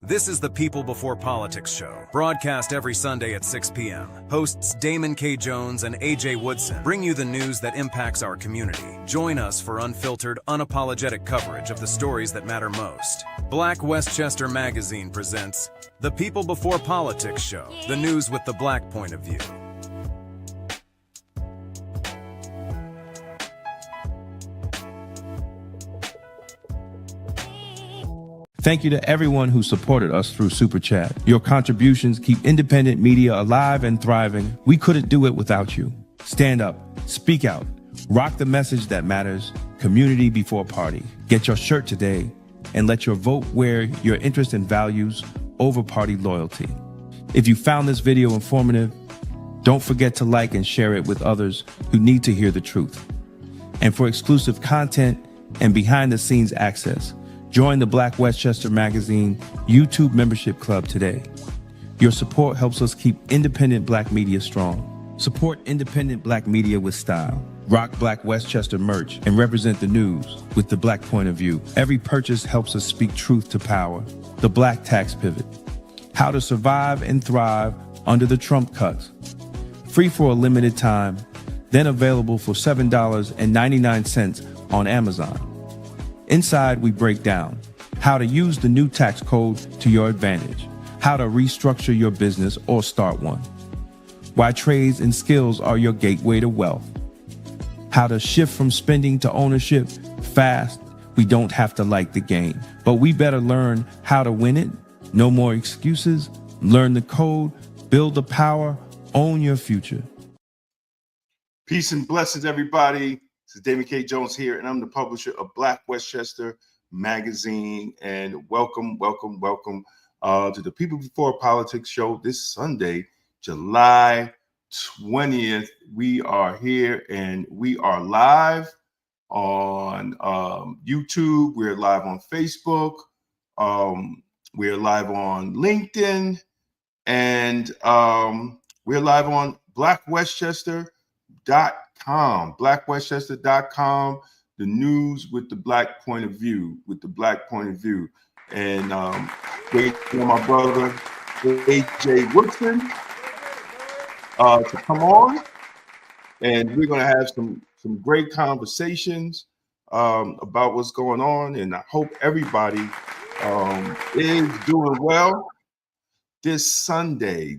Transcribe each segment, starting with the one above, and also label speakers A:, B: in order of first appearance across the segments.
A: This is the People Before Politics show, broadcast every Sunday at 6 p.m. Hosts Damon K. Jones and AJ Woodson bring you the news that impacts our community. Join us for unfiltered, unapologetic coverage of the stories that matter most. Black Westchester Magazine presents the People Before Politics show, the news with the Black point of view.
B: Thank you to everyone who supported us through Super Chat. Your contributions keep independent media alive and thriving. We couldn't do it without you. Stand up, speak out, rock the message that matters, community before party. Get your shirt today and let your vote wear your interest and values over party loyalty. If you found this video informative, don't forget to like and share it with others who need to hear the truth. And for exclusive content and behind the scenes access, join the Black Westchester Magazine YouTube membership club today. Your support helps us keep independent Black media strong. Support independent Black media with style. Rock Black Westchester merch and represent the news with the Black point of view. Every purchase helps us speak truth to power. The Black Tax Pivot. How to survive and thrive under the Trump cuts. Free for a limited time, then available for $7.99 on Amazon. Inside, we break down how to use the new tax code to your advantage, how to restructure your business or start one, why trades and skills are your gateway to wealth, how to shift from spending to ownership fast. We don't have to like the game, but we better learn how to win it. No more excuses. Learn the code, build the power, own your future.
C: Peace and blessings, everybody. This is Damon K. Jones here, and I'm the publisher of Black Westchester Magazine. And welcome to the People Before Politics show this Sunday, July 20th. We are here, and we are live on YouTube. We're live on Facebook. We're live on LinkedIn, and we're live on blackwestchester.com, the news with the Black point of view, And wait for my brother AJ Woodson to come on, and we're going to have some great conversations about what's going on, and I hope everybody is doing well this Sunday.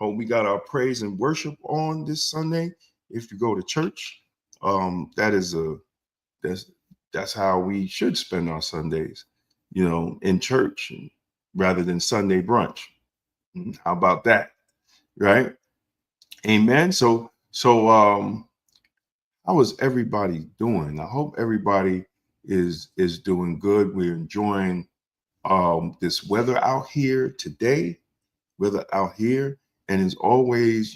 C: Hope we got our praise and worship on this Sunday. If you go to church, that's how we should spend our Sundays, in church rather than Sunday brunch. How about that? Right? Amen. So how is everybody doing? I hope everybody is doing good. We're enjoying this weather out here today. And as always,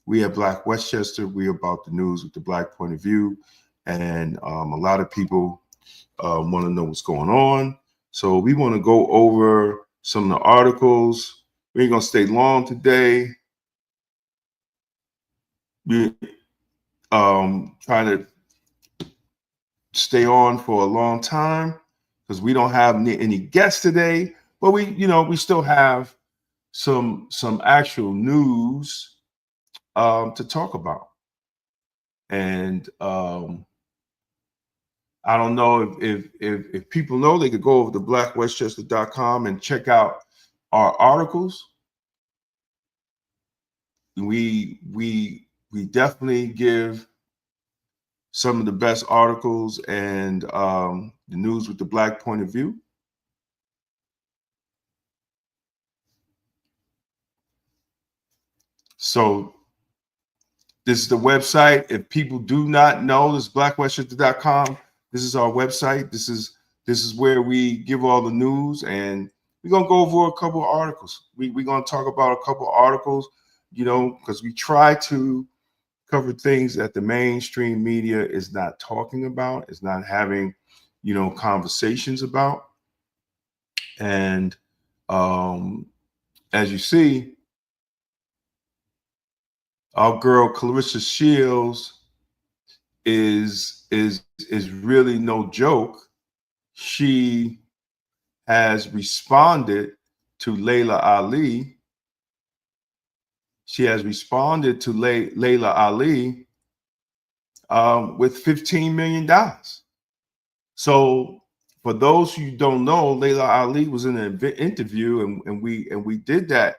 C: we at Black Westchester, we're about the news with the Black point of view. And a lot of people want to know what's going on. So we want to go over some of the articles. We ain't going to stay long today. We're trying to stay on for a long time because we don't have any guests today. But we still have some actual news to talk about. And I don't know if people know, they could go over to blackwestchester.com and check out our articles. We definitely give some of the best articles and the news with the Black point of view. So this is the website. If people do not know, this is blackwestchester.com. This is our website. This is where we give all the news, and we're gonna go over a couple of articles. We're gonna talk about a couple of articles, because we try to cover things that the mainstream media is not talking about, is not having, conversations about. And as you see, our girl Clarissa Shields is really no joke. She has responded to Layla Ali. She has responded to Layla Ali with $15 million. So for those who don't know, Layla Ali was in an interview, and we did that.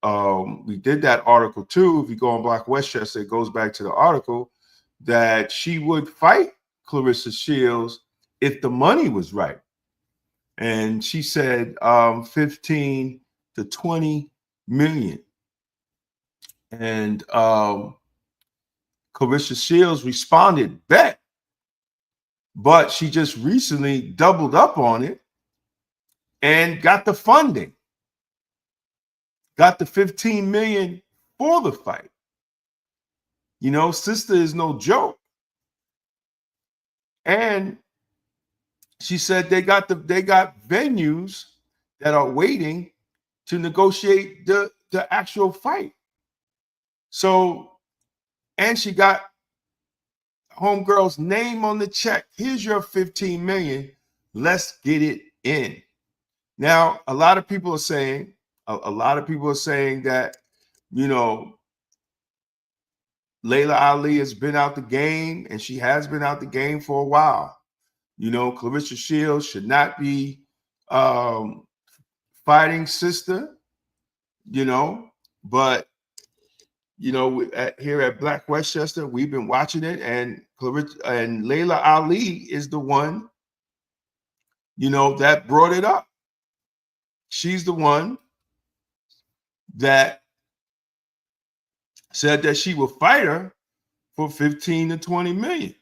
C: We did that article too. If you go on Black Westchester, it goes back to the article that she would fight Clarissa Shields if the money was right. And she said 15 to 20 million. And Clarissa Shields responded back, but she just recently doubled up on it and got the funding, got the 15 million for the fight. You know, sister is no joke. And she said they got venues that are waiting to negotiate the actual fight. So, and she got homegirl's name on the check. Here's your 15 million. Let's get it in. Now, a lot of people are saying that, you know, Layla Ali has been out the game, and she has been out the game for a while. You know, Clarissa Shields should not be fighting sister, you know, but, you know, here at Black Westchester, we've been watching it, and Layla Ali is the one, you know, that brought it up. She's the one that said that she would fight her for 15 to 20 million.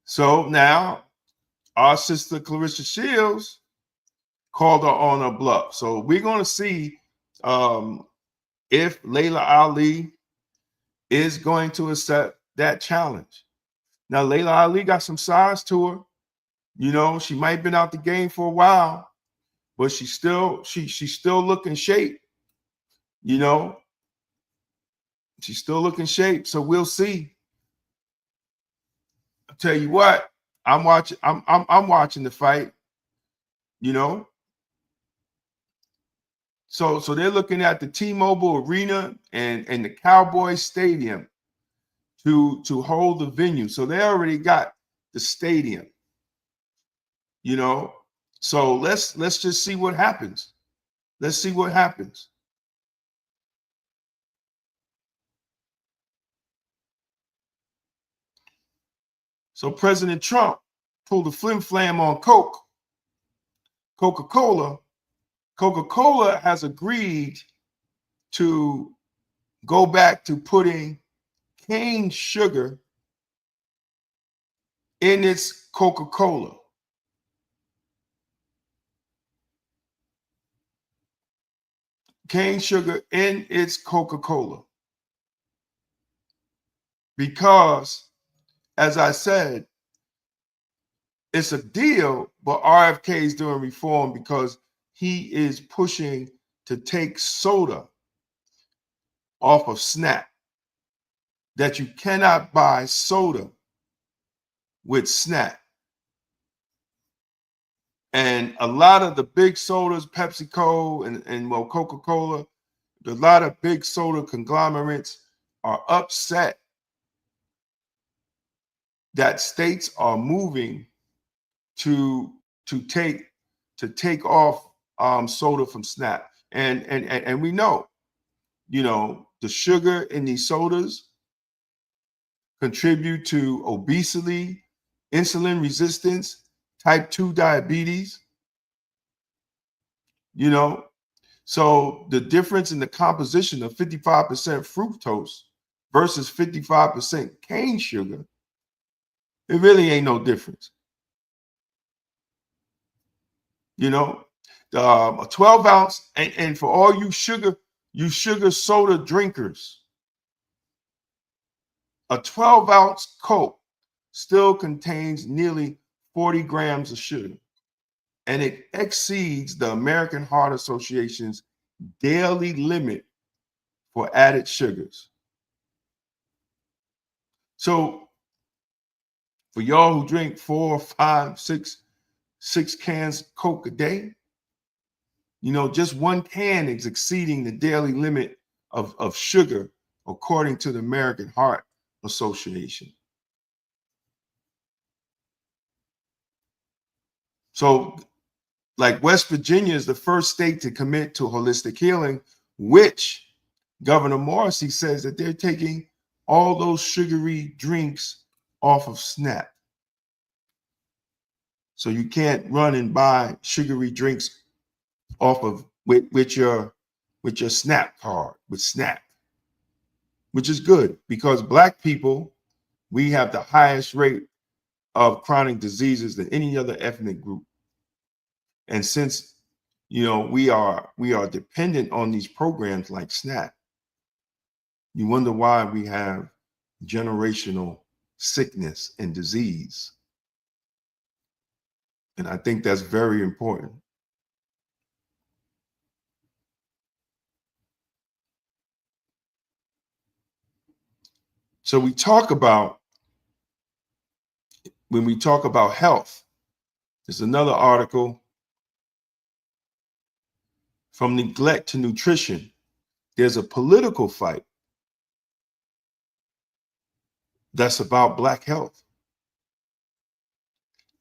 C: So now our sister Clarissa Shields called her on her bluff. So we're going to see if Layla Ali is going to accept that challenge. Now, Layla Ali got some size to her. You know, she might have been out the game for a while, but she's still looking shape. You know, she's still looking shape. So we'll see. I'll tell you what, I'm watching the fight. You know. So they're looking at the T-Mobile Arena and the Cowboys Stadium to hold the venue. So they already got the stadium. You know, so let's just see what happens. Let's see what happens. So President Trump pulled a flim flam on Coca-Cola. Coca-Cola has agreed to go back to putting cane sugar in its Coca-Cola. Cane sugar in its Coca-Cola. Because, as I said, it's a deal, but RFK is doing reform because he is pushing to take soda off of Snap. That you cannot buy soda with Snap. And a lot of the big sodas, PepsiCo and Coca-Cola, a lot of big soda conglomerates are upset that states are moving to take off soda from Snap. And we know, you know, the sugar in these sodas contribute to obesity, insulin resistance, type 2 diabetes. You know, so the difference in the composition of 55% fructose versus 55% cane sugar, it really ain't no difference. You know, a 12 ounce, and for all you sugar soda drinkers, a 12 ounce Coke still contains nearly 40 grams of sugar, and it exceeds the American Heart Association's daily limit for added sugars. So for y'all who drink 4, 5, 6 6 cans of Coke a day. You know, just one can is exceeding the daily limit of sugar, according to the American Heart Association. So, like, West Virginia is the first state to commit to holistic healing, which Governor Morrissey says that they're taking all those sugary drinks off of SNAP. So you can't run and buy sugary drinks off of with your SNAP card, with SNAP, which is good because Black people, we have the highest rate of chronic diseases than any other ethnic group. And since, you know, we are dependent on these programs like SNAP, you wonder why we have generational sickness and disease. And I think that's very important. So when we talk about health, there's another article, From Neglect to Nutrition. There's a political fight that's about Black health.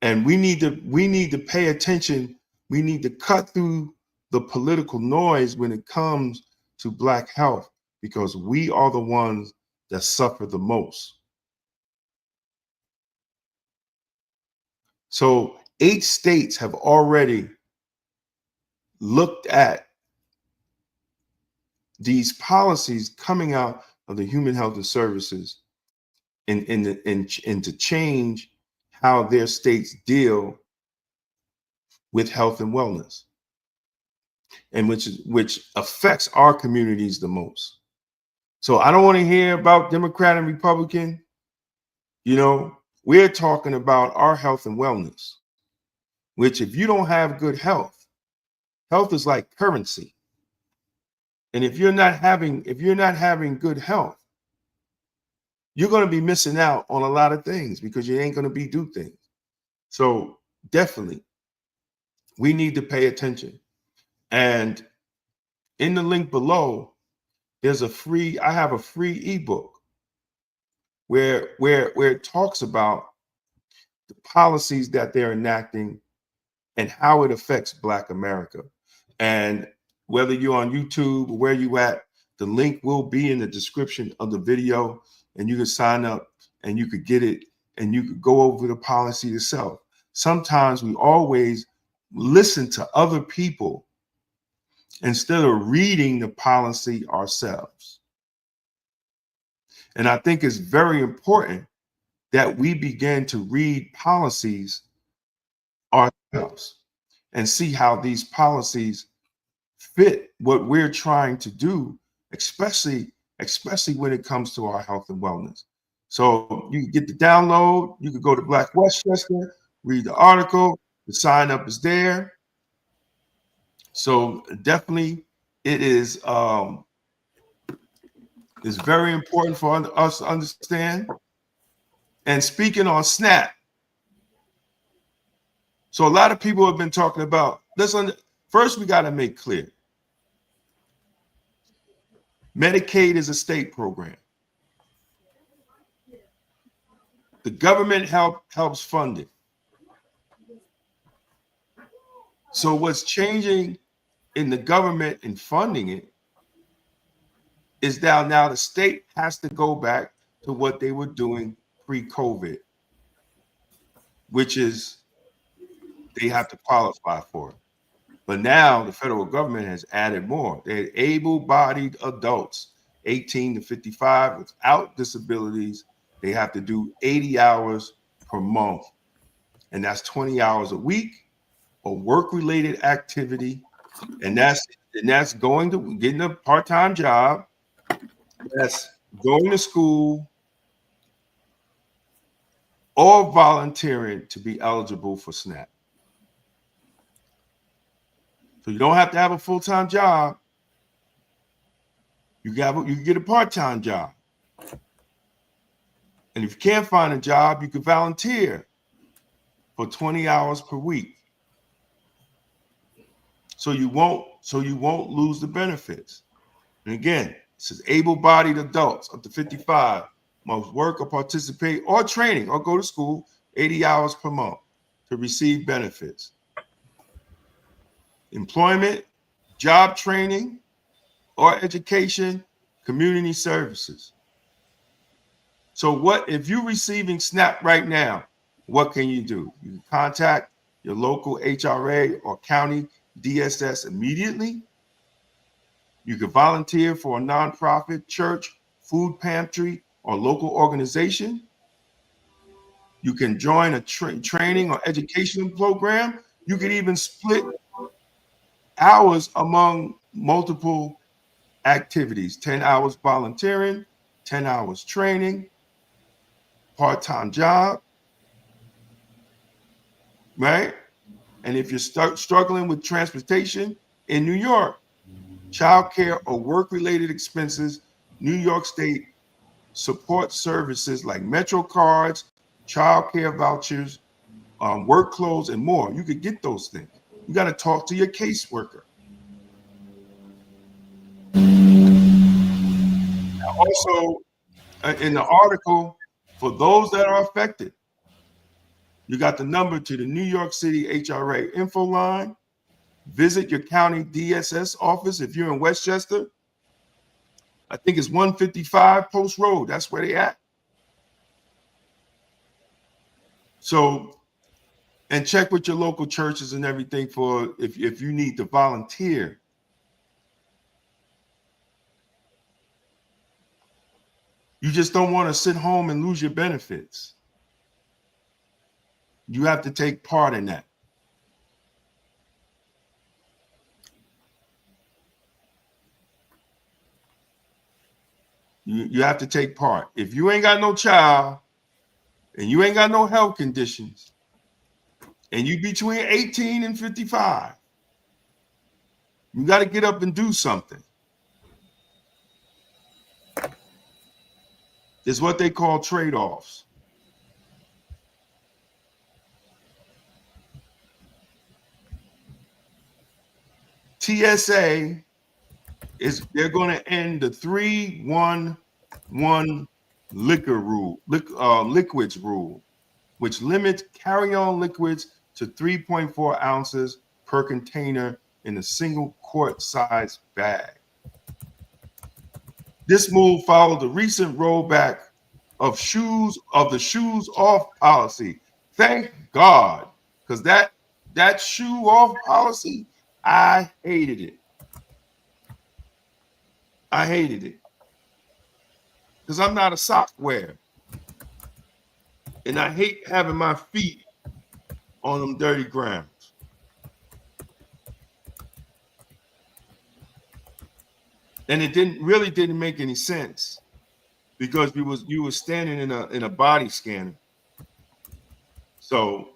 C: And we need to pay attention. We need to cut through the political noise when it comes to Black health, because we are the ones that suffer the most. So 8 states have already looked at these policies coming out of the Human Health and Services and to change how their states deal with health and wellness, and which affects our communities the most. So I don't want to hear about Democrat and Republican. You know, we're talking about our health and wellness, which if you don't have good health, health is like currency. And if you're not having good health, you're going to be missing out on a lot of things because you ain't going to do things. So definitely, we need to pay attention. And in the link below, I have a free ebook where it talks about the policies that they're enacting and how it affects Black America. And whether you're on YouTube or where you at, the link will be in the description of the video, and you can sign up and you could get it and you could go over the policy yourself. Sometimes we always listen to other people instead of reading the policy ourselves. And I think it's very important that we begin to read policies ourselves and see how these policies fit what we're trying to do, especially when it comes to our health and wellness. So you can get the download, you can go to Black Westchester, read the article, the sign up is there. So definitely it is very important for us to understand. And speaking on SNAP, so a lot of people have been talking about, first we got to make clear, Medicaid is a state program. The government helps fund it. So what's changing in the government in funding it is now the state has to go back to what they were doing pre-COVID, which is they have to qualify for it. But now the federal government has added more. They're able-bodied adults, 18 to 55 without disabilities. They have to do 80 hours per month. And that's 20 hours a week or work-related activity. And that's going to getting a part-time job. That's going to school or volunteering to be eligible for SNAP. So you don't have to have a full-time job. You can get a part-time job. And if you can't find a job, you can volunteer for 20 hours per week. so you won't lose the benefits. And again, it says able-bodied adults up to 55 must work or participate or training or go to school 80 hours per month to receive benefits. Employment, job training, or education, community services. So what if you're receiving SNAP right now? What can you do? You can contact your local HRA or county DSS immediately. You can volunteer for a nonprofit, church, food pantry, or local organization. You can join a training or education program. You can even split hours among multiple activities, 10 hours volunteering, 10 hours training, part-time job, right? And if you're struggling with transportation in New York, childcare or work-related expenses, New York State support services like Metro cards, childcare vouchers, work clothes, and more. You could get those things. You got to talk to your caseworker. Also, in the article, for those that are affected, you got the number to the New York City HRA info line. Visit your county DSS office if you're in Westchester. I think it's 155 Post Road. That's where they at. So, and check with your local churches and everything for if you need to volunteer. You just don't want to sit home and lose your benefits. You have to take part in that. You have to take part. If you ain't got no child and you ain't got no health conditions and you between 18 and 55, you got to get up and do something. It's what they call trade-offs. TSA they're going to end the 3-1-1 liquids rule, which limits carry-on liquids to 3.4 ounces per container in a single quart-sized bag. This move followed the recent rollback of the shoes off policy. Thank God, because that shoe off policy, I hated it. I hated it because I'm not a sock wearer, and I hate having my feet on them dirty grounds. And it didn't make any sense because you were standing in a body scanner. So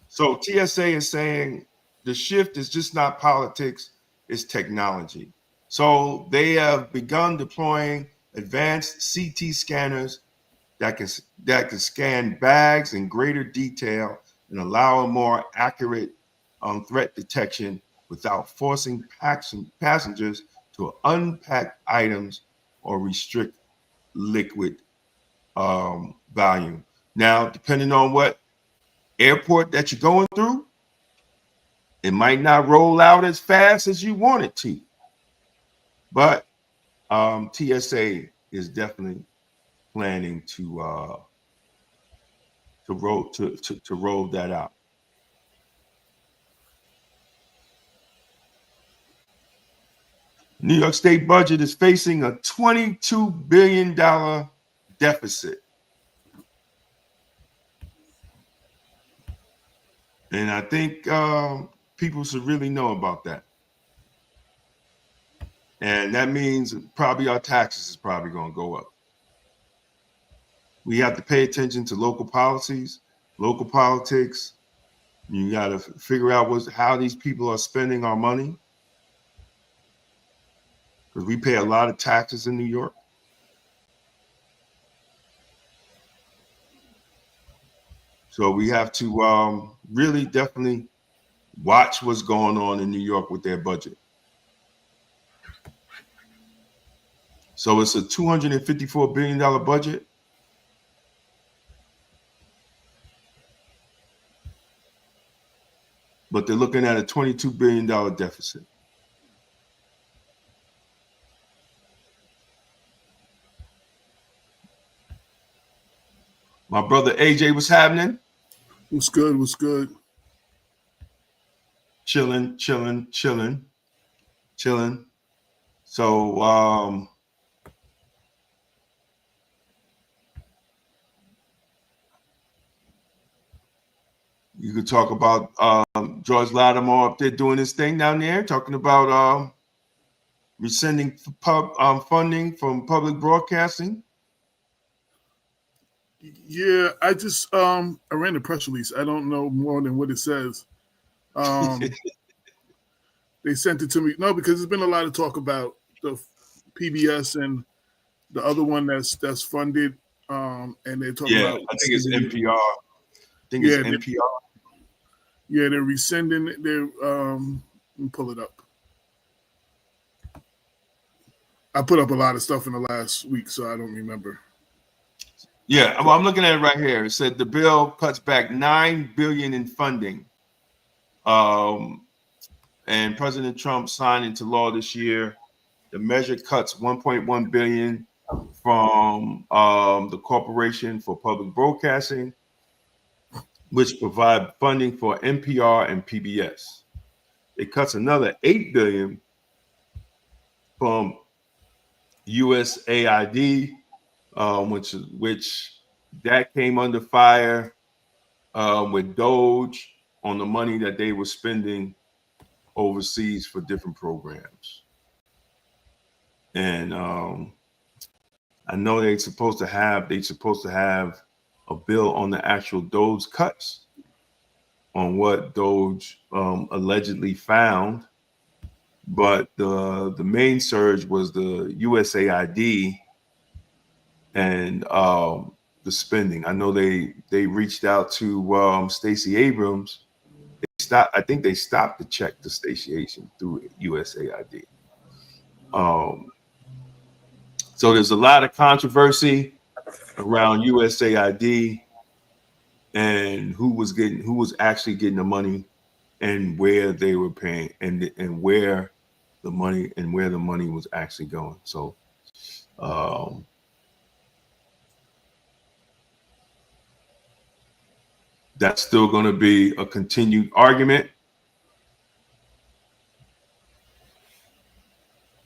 C: TSA is saying the shift is just not politics, it's technology. So they have begun deploying advanced CT scanners that can scan bags in greater detail and allow a more accurate threat detection without forcing passengers to unpack items or restrict liquid volume. Now, depending on what airport that you're going through, it might not roll out as fast as you want it to. But TSA is definitely planning to roll that out. New York State budget is facing a $22 billion deficit. And I think people should really know about that. And that means probably our taxes is probably going to go up. We have to pay attention to local policies, local politics. You got to figure out how these people are spending our money. Because we pay a lot of taxes in New York. So we have to really definitely Watch what's going on in New York with their budget. So it's a $254 billion budget. But they're looking at a $22 billion deficit. My brother AJ, what's happening?
D: What's good? What's good?
C: Chilling. So you could talk about George Latimer up there doing his thing down there, talking about rescinding funding from public broadcasting.
D: Yeah, I just I ran the press release. I don't know more than what it says. They sent it to me. No, because there's been a lot of talk about the PBS and the other one that's funded. And they're talking about.
C: I think it's NPR. It's NPR.
D: They're rescinding. They're let me pull it up. I put up a lot of stuff in the last week, so I don't remember.
C: Yeah, well, I'm looking at it right here. It said the bill cuts back $9 billion in funding. And President Trump signed into law this year. The measure cuts $1.1 billion from the Corporation for Public Broadcasting, which provide funding for NPR and PBS. It cuts another $8 billion from USAID, which that came under fire with Doge on the money that they were spending overseas for different programs. And I know they're supposed to have a bill on the actual Doge cuts, on what Doge allegedly found. But the main surge was the USAID and the spending. I know they reached out to Stacey Abrams. I think they stopped the check to Stacey through USAID. So there's a lot of controversy around USAID and who was actually getting the money and where they were paying and where the money was actually going. So that's still going to be a continued argument.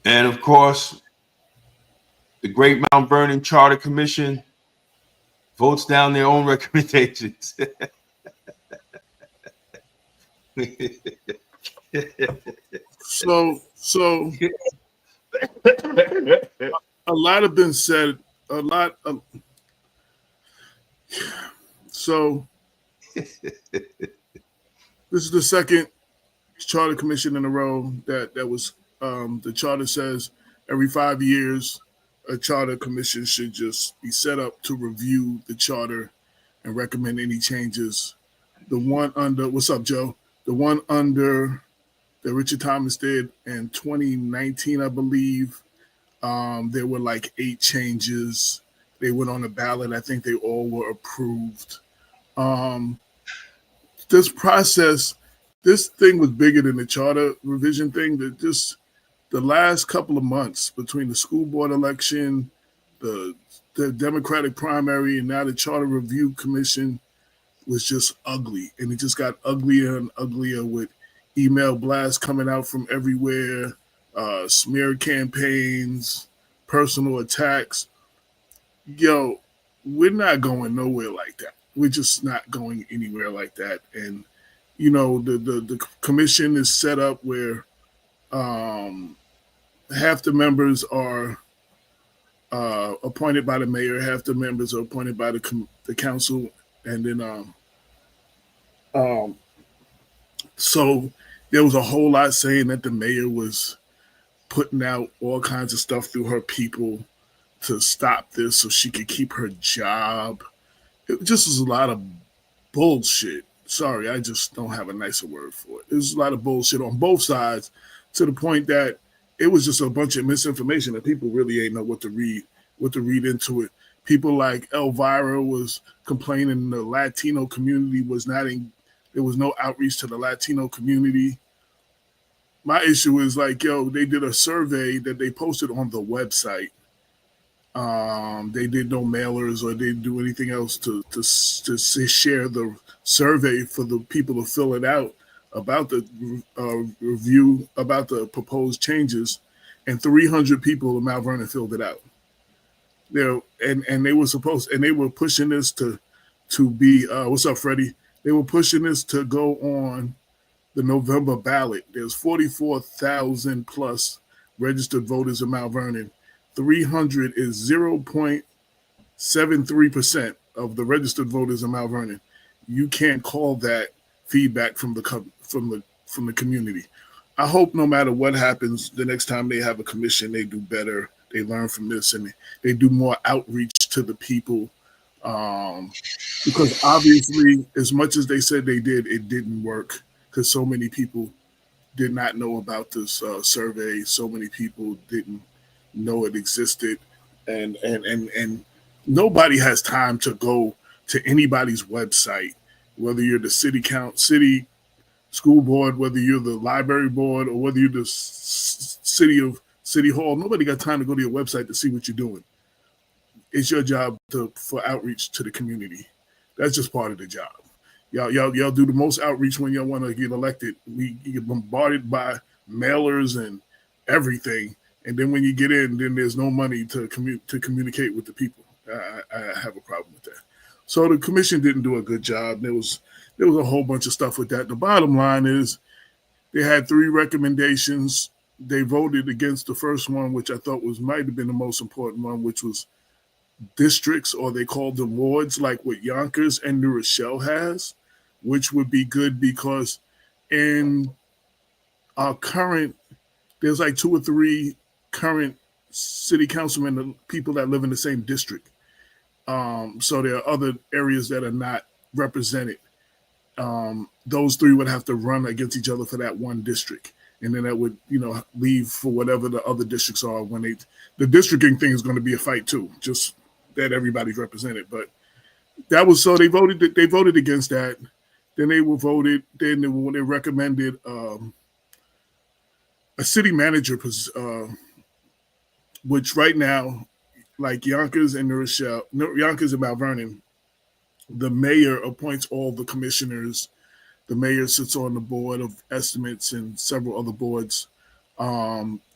C: And of course, the Great Mount Vernon Charter Commission votes down their own recommendations.
D: So a lot have been said. So this is the second charter commission in a row that was the charter says every 5 years a charter commission should just be set up to review the charter and recommend any changes. The one under what's up, Joe? The one under that Richard Thomas did in 2019, I believe. There were like 8 changes. They went on the ballot. I think they all were approved. This process, this thing was bigger than the charter revision thing. That just the last couple of months between the school board election, the Democratic primary, and now the Charter Review Commission was just ugly. And it just got uglier and uglier with email blasts coming out from everywhere, smear campaigns, personal attacks. Yo, we're not going nowhere like that. We're just not going anywhere like that. And, you know, the commission is set up where half the members are appointed by the mayor, half the members are appointed by the council, and then so there was a whole lot saying that the mayor was putting out all kinds of stuff through her people to stop this so she could keep her job. It just was a lot of bullshit. sorry, I just don't have a nicer word for it. There's a lot of bullshit on both sides, to the point that it was just a bunch of misinformation that people really ain't know what to read into it. People like Elvira was complaining the Latino community was not in, there was no outreach to the Latino community. My issue is like, yo, they did a survey that they posted on the website. They did no mailers or they didn't do anything else to share the survey for the people to fill it out about the review about the proposed changes, and 300 people in Mount Vernon filled it out. There and they were supposed, and they were pushing this to be what's up, Freddie? They were pushing this to go on the November ballot. There's 44,000 plus registered voters in Mount Vernon. 300 is 0.73% of the registered voters in Mount Vernon. You can't call that feedback from the community. I hope no matter what happens, the next time they have a commission, they do better. They learn from this and they do more outreach to the people. Because obviously, as much as they said they did, it didn't work because so many people did not know about this survey. So many people didn't know it existed, and nobody has time to go to anybody's website, whether you're the city school board, whether you're the library board, or whether you're the city hall. Nobody got time to go to your website to see what you're doing. It's your job for outreach to the community. That's just part of the job. Y'all do the most outreach when y'all want to get elected. We get bombarded by mailers and everything, and then when you get in, then there's no money to communicate with the people. I have a problem with that. So the commission didn't do a good job. There was a whole bunch of stuff with that. The bottom line is they had 3 recommendations. They voted against the first one, which I thought might have been the most important one, which was districts, or they called them wards, like what Yonkers and New Rochelle has, which would be good because in our current, there's like 2 or 3 current city councilmen, the people that live in the same district. So there are other areas that are not represented. Those 3 would have to run against each other for that one district. And then that would, leave for whatever the other districts are when the districting thing is going to be a fight too, just that everybody's represented. But that was, so they voted against that. Then they recommended a city manager, which right now, like Yonkers and New Rochelle, Yonkers and Mount Vernon, the mayor appoints all the commissioners. The mayor sits on the board of estimates and several other boards.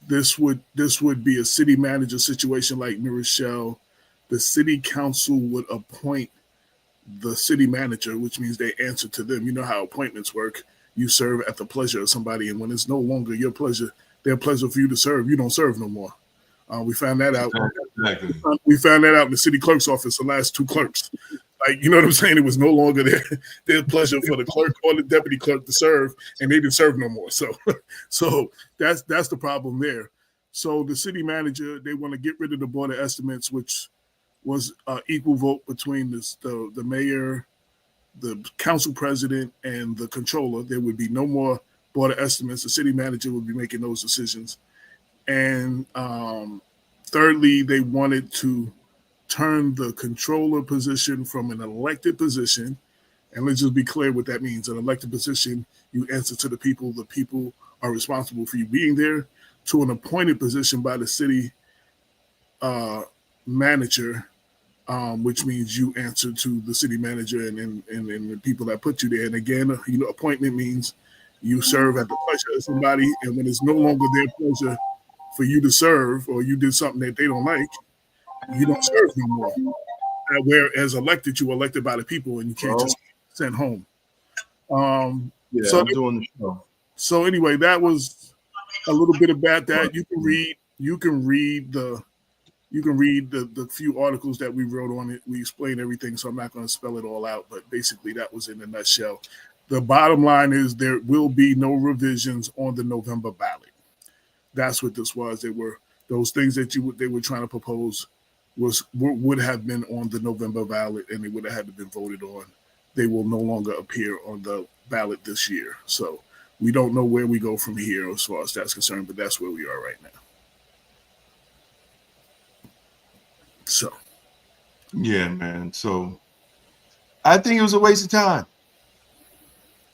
D: This would be a city manager situation like New Rochelle. The city council would appoint the city manager, which means they answer to them. You know how appointments work. You serve at the pleasure of somebody, and when it's no longer your pleasure, their pleasure for you to serve, you don't serve no more. We found that out.
C: Exactly.
D: We found that out in the city clerk's office, the last 2 clerks. Like, you know what I'm saying? It was no longer their pleasure for the clerk or the deputy clerk to serve, and they didn't serve no more. So that's the problem there. So the city manager, they want to get rid of the board of estimates, which was equal vote between the mayor, the council president, and the controller. There would be no more board of estimates. The city manager would be making those decisions. And thirdly, they wanted to turn the controller position from an elected position, and let's just be clear what that means. An elected position, you answer to the people are responsible for you being there, to an appointed position by the city manager, which means you answer to the city manager and the people that put you there. And again, appointment means you serve at the pleasure of somebody, and when it's no longer their pleasure for you to serve, or you did something that they don't like, you don't serve no more. Whereas elected, you were elected by the people, and you can't just send home. I'm
C: doing the show.
D: So anyway, that was a little bit about that. You can read the few articles that we wrote on it. We explained everything, so I'm not going to spell it all out. But basically, that was in a nutshell. The bottom line is there will be no revisions on the November ballot. That's what this was. They were those things that they were trying to propose would have been on the November ballot, and they would have had to been voted on they will no longer appear on the ballot this year. So we don't know where we go from here as far as that's concerned, but that's where we are right now. So,
C: yeah, man. So I think it was a waste of time.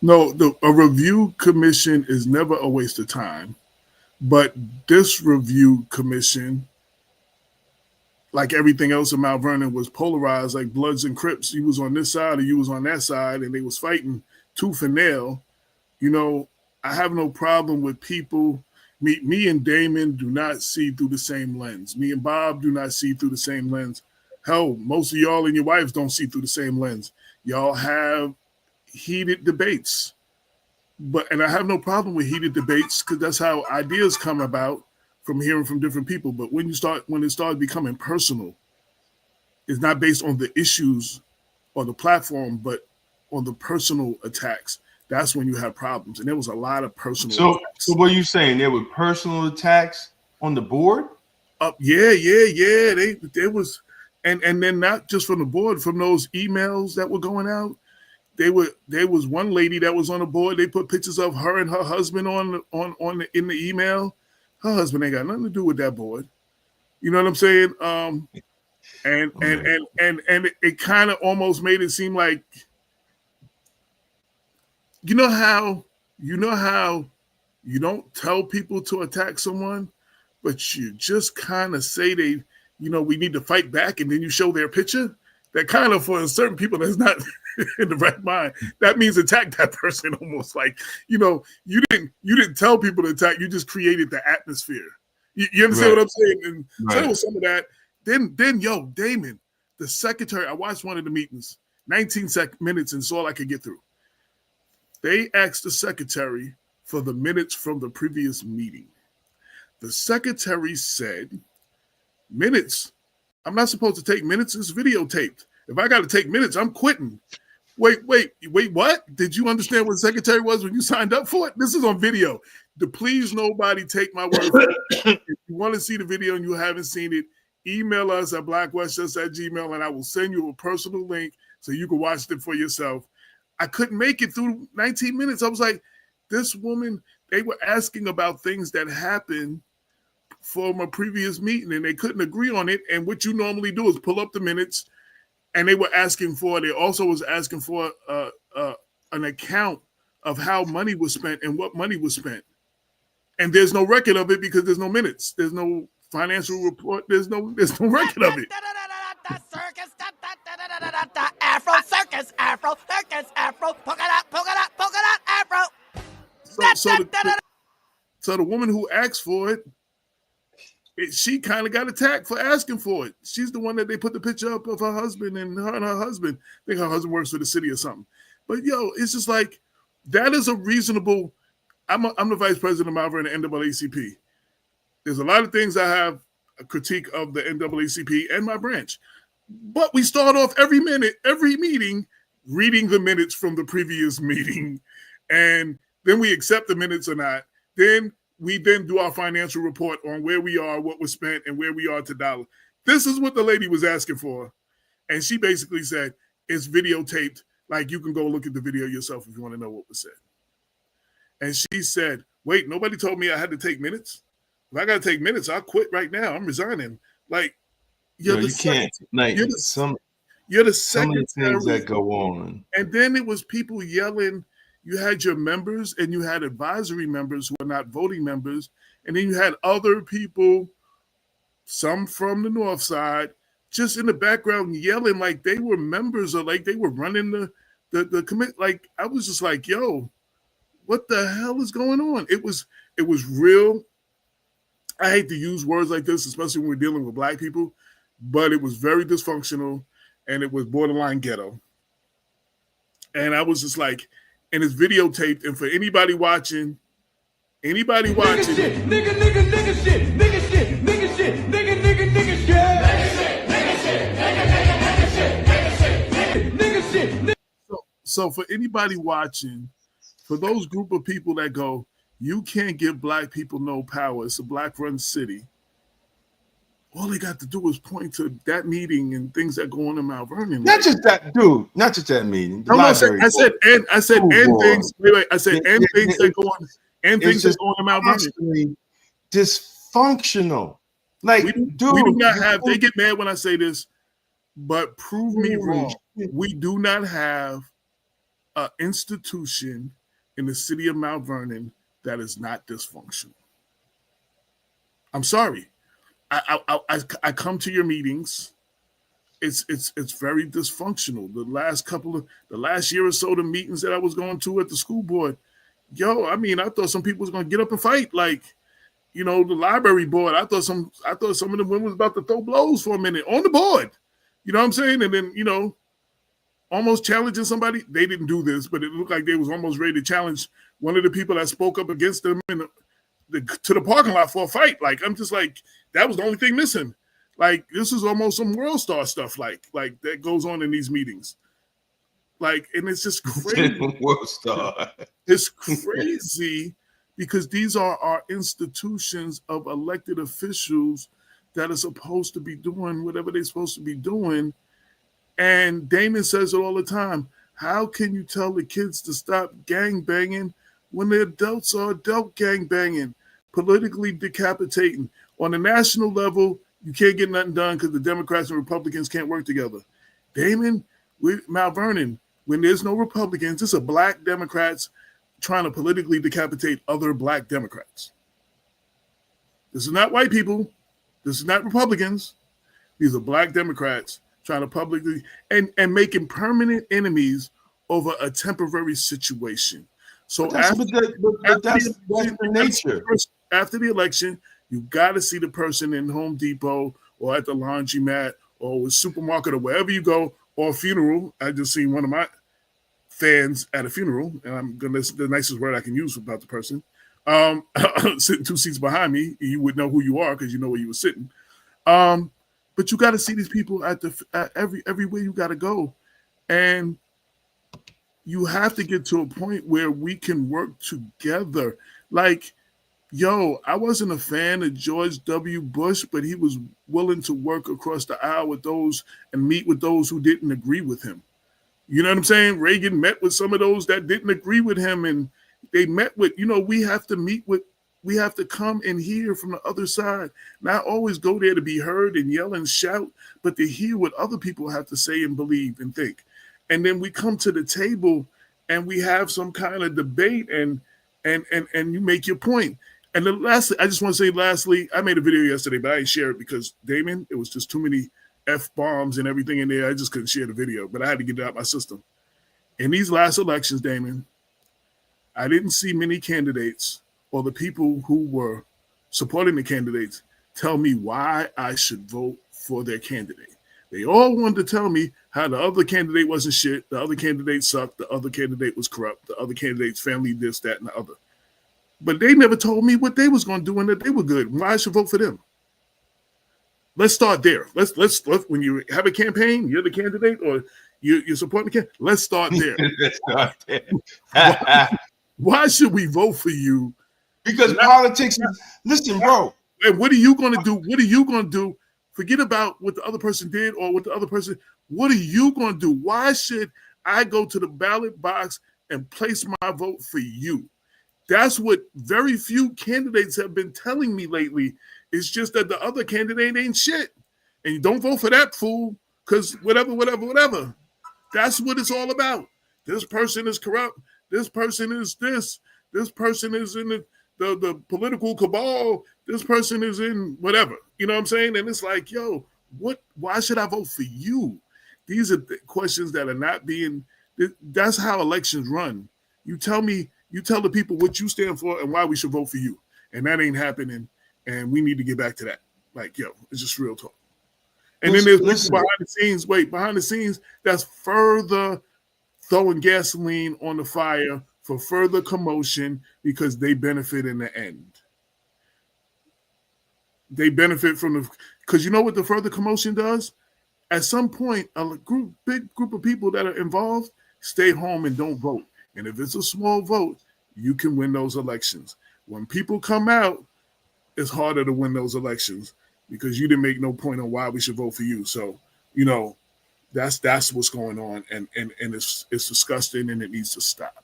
D: no, a review commission is never a waste of time, but this review commission, like everything else in Mount Vernon, was polarized like Bloods and Crips. You was on this side or you was on that side, and they was fighting tooth and nail. You know, I have no problem with people. Me and Damon do not see through the same lens. Me and Bob do not see through the same lens. Hell, most of y'all and your wives don't see through the same lens. Y'all have heated debates. And I have no problem with heated debates because that's how ideas come about, from hearing from different people. But when it starts becoming personal, it's not based on the issues or the platform, but on the personal attacks. That's when you have problems. And there was a lot of personal attacks.
C: So what are you saying? There were personal attacks on the board?
D: Yeah. There was, and then not just from the board, from those emails that were going out. There was one lady that was on the board. They put pictures of her and her husband in the email. Her husband ain't got nothing to do with that board. You know what I'm saying? And it kind of almost made it seem like, you know how you don't tell people to attack someone, but you just kind of say we need to fight back, and then you show their picture. That kind of, for certain people that's not in the right mind, that means attack that person almost. Like, you didn't tell people to attack, you just created the atmosphere. You understand what I'm saying? And so there was some of that. Then Damon, the secretary, I watched one of the meetings, 19 minutes, and it's all I could get through. They asked the secretary for the minutes from the previous meeting. The secretary said, minutes? I'm not supposed to take minutes. It's videotaped. If I got to take minutes, I'm quitting. Wait, what? Did you understand what the secretary was when you signed up for it? This is on video. Please nobody take my word for it. If you want to see the video and you haven't seen it, email us at blackwestchester@gmail.com, and I will send you a personal link so you can watch it for yourself. I couldn't make it through 19 minutes. I was like, this woman, they were asking about things that happened from a previous meeting, and they couldn't agree on it. And what you normally do is pull up the minutes, and they also was asking for an account of how money was spent and what money was spent. And there's no record of it because there's no minutes. There's no financial report. There's no record of it.
E: Circus, Afro circus, Afro circus, Afro, polka dot, Afro.
D: So the woman who asked for it, she kind of got attacked for asking for it. She's the one that they put the picture up of her husband, and her husband. I think her husband works for the city or something. But it's just like, that is a reasonable. I'm the vice president of Mount Vernon NAACP. There's a lot of things I have a critique of the NAACP and my branch. But we start off every meeting, reading the minutes from the previous meeting, and then we accept the minutes or not. Then we do our financial report on where we are, what was spent, and where we are to dollar. This is what the lady was asking for, and she basically said it's videotaped. Like, you can go look at the video yourself if you want to know what was said. And she said, "Wait, nobody told me I had to take minutes. If I got to take minutes, I'll quit right now. I'm resigning." Like. You're the secretary.
C: Things that go on.
D: And then it was people yelling. You had your members and you had advisory members who are not voting members. And then you had other people, some from the north side, just in the background yelling like they were members or like they were running the commit. Like, I was just like, yo, what the hell is going on? It was real. I hate to use words like this, especially when we're dealing with Black people. But it was very dysfunctional, and it was borderline ghetto. And I was just like, and it's videotaped. And for anybody watching, nigga shit, nigga shit. So for anybody watching, for those group of people that go, you can't give Black people no power. It's a Black-run city. all they got to do is point to that meeting and things that go on in Mount Vernon.
C: Not just that, dude. Not just that meeting. The
D: No,
C: library.
D: I said things. Wait. I said things that go on and things that go on in Mount Vernon.
C: Dysfunctional. Like,
D: we
C: dude,
D: do not have. They get mad when I say this, but prove me wrong. We do not have an institution in the city of Mount Vernon that is not dysfunctional. I'm sorry. I come to your meetings. It's very dysfunctional. The last year or so, the meetings that I was going to at the school board, I mean, I thought some people was gonna get up and fight. Like, the library board. I thought some of the women was about to throw blows for a minute on the board. You know what I'm saying? And then, almost challenging somebody. They didn't do this, but it looked like they was almost ready to challenge one of the people that spoke up against them to the parking lot for a fight. Like, I'm just like, that was the only thing missing. Like, this is almost some world star stuff like that goes on in these meetings. Like, and it's just crazy.
C: World star.
D: It's crazy because these are our institutions of elected officials that are supposed to be doing whatever they're supposed to be doing. And Damon says it all the time. How can you tell the kids to stop gang banging when the adults are adult gang banging, politically decapitating? On the national level, you can't get nothing done because the Democrats and Republicans can't work together. Damon, Mount Vernon, when there's no Republicans, it's a black Democrats trying to politically decapitate other black Democrats. This is not white people. This is not Republicans. These are black Democrats trying to publicly and making permanent enemies over a temporary situation. So
C: that's the nature.
D: After the election, you got to see the person in Home Depot or at the laundromat or a supermarket or wherever you go, or a funeral. I just seen one of my fans at a funeral, and I'm gonna the nicest word I can use about the person. Sitting 2 seats behind me, you would know who you are because you know where you were sitting. But you got to see these people at everywhere you got to go, and you have to get to a point where we can work together. Like, I wasn't a fan of George W. Bush, but he was willing to work across the aisle with those and meet with those who didn't agree with him. You know what I'm saying? Reagan met with some of those that didn't agree with him, and they met with, we have to come and hear from the other side, not always go there to be heard and yell and shout, but to hear what other people have to say and believe and think. And then we come to the table and we have some kind of debate and you make your point. And then lastly, I just want to say, I made a video yesterday, but I didn't share it because, Damon, it was just too many F-bombs and everything in there. I just couldn't share the video, but I had to get it out of my system. In these last elections, Damon, I didn't see many candidates or the people who were supporting the candidates tell me why I should vote for their candidate. They all wanted to tell me how the other candidate wasn't shit, the other candidate sucked, the other candidate was corrupt, the other candidate's family this, that, and the other. But they never told me what they was going to do and that they were good. Why I should vote for them. Let's start there. Let's when you have a campaign, you're the candidate or you're supporting the candidate. Let's start there.
C: Let's start there.
D: Why should we vote for you?
C: Because politics. Listen, bro.
D: And what are you going to do? What are you going to do? Forget about what the other person did or what the other person. What are you going to do? Why should I go to the ballot box and place my vote for you? That's what very few candidates have been telling me lately. It's just that the other candidate ain't shit. And you don't vote for that fool because whatever. That's what it's all about. This person is corrupt. This person is this. This person is in the political cabal. This person is in whatever. You know what I'm saying? And it's like, why should I vote for you? These are questions that are not being, that's how elections run. You tell the people what you stand for and why we should vote for you. And that ain't happening. And we need to get back to that. Like, it's just real talk. And then there's behind the scenes, that's further throwing gasoline on the fire for further commotion because they benefit in the end. They benefit from because you know what the further commotion does? At some point, big group of people that are involved stay home and don't vote. And if it's a small vote, you can win those elections. When people come out, it's harder to win those elections. because you didn't make no point on why we should vote for you. So, that's what's going on, and it's disgusting, and it needs to stop.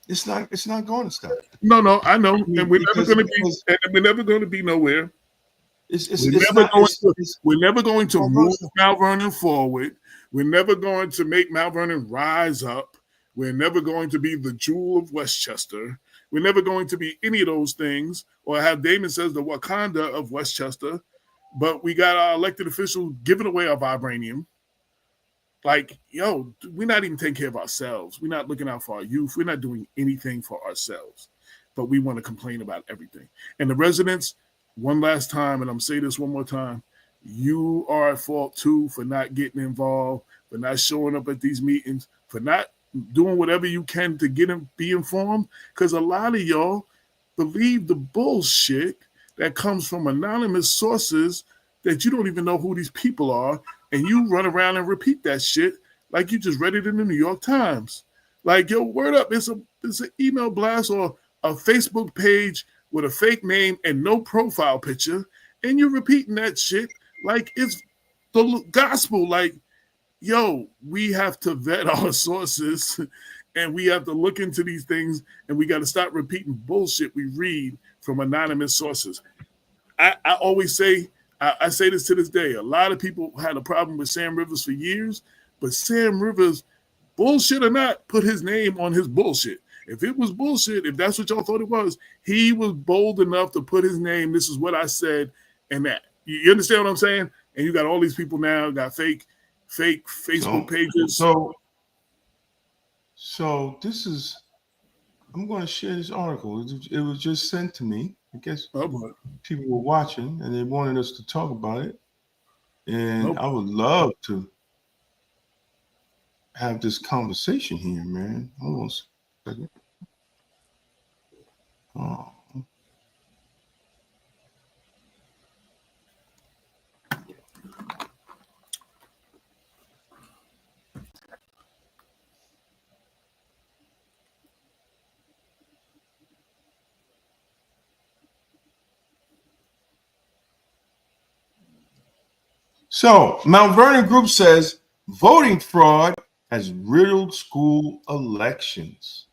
C: It's not going to stop.
D: No, I know,
C: mean,
D: and we're never going to be nowhere. We're never going to move Mount Vernon forward. We're never going to make Mount Vernon rise up. We're never going to be the jewel of Westchester. We're never going to be any of those things, or have Damon says the Wakanda of Westchester. But we got our elected officials giving away our vibranium. Like, we're not even taking care of ourselves. We're not looking out for our youth. We're not doing anything for ourselves. But we want to complain about everything. And the residents, one last time, and I'm saying this one more time, you are at fault too for not getting involved, for not showing up at these meetings, for not doing whatever you can to be informed. Because a lot of y'all believe the bullshit that comes from anonymous sources that you don't even know who these people are, and you run around and repeat that shit like you just read it in the New York Times. Like, word up, it's an email blast or a Facebook page with a fake name and no profile picture, and you're repeating that shit like it's the gospel. Like, we have to vet our sources, and we have to look into these things, and we got to stop repeating bullshit we read from anonymous sources. I always say, I say this to this day, a lot of people had a problem with Sam Rivers for years, but Sam Rivers, bullshit or not, put his name on his bullshit. If it was bullshit, if that's what y'all thought it was, he was bold enough to put his name, this is what I said, and that. You understand what I'm saying? And you got all these people now, got fake Facebook pages.
C: So this is, I'm going to share this article. It was just sent to me. I guess people were watching and they wanted us to talk about it. And I would love to have this conversation here, man. Hold on a second. Oh. So, Mount Vernon Group says voting fraud has riddled school elections.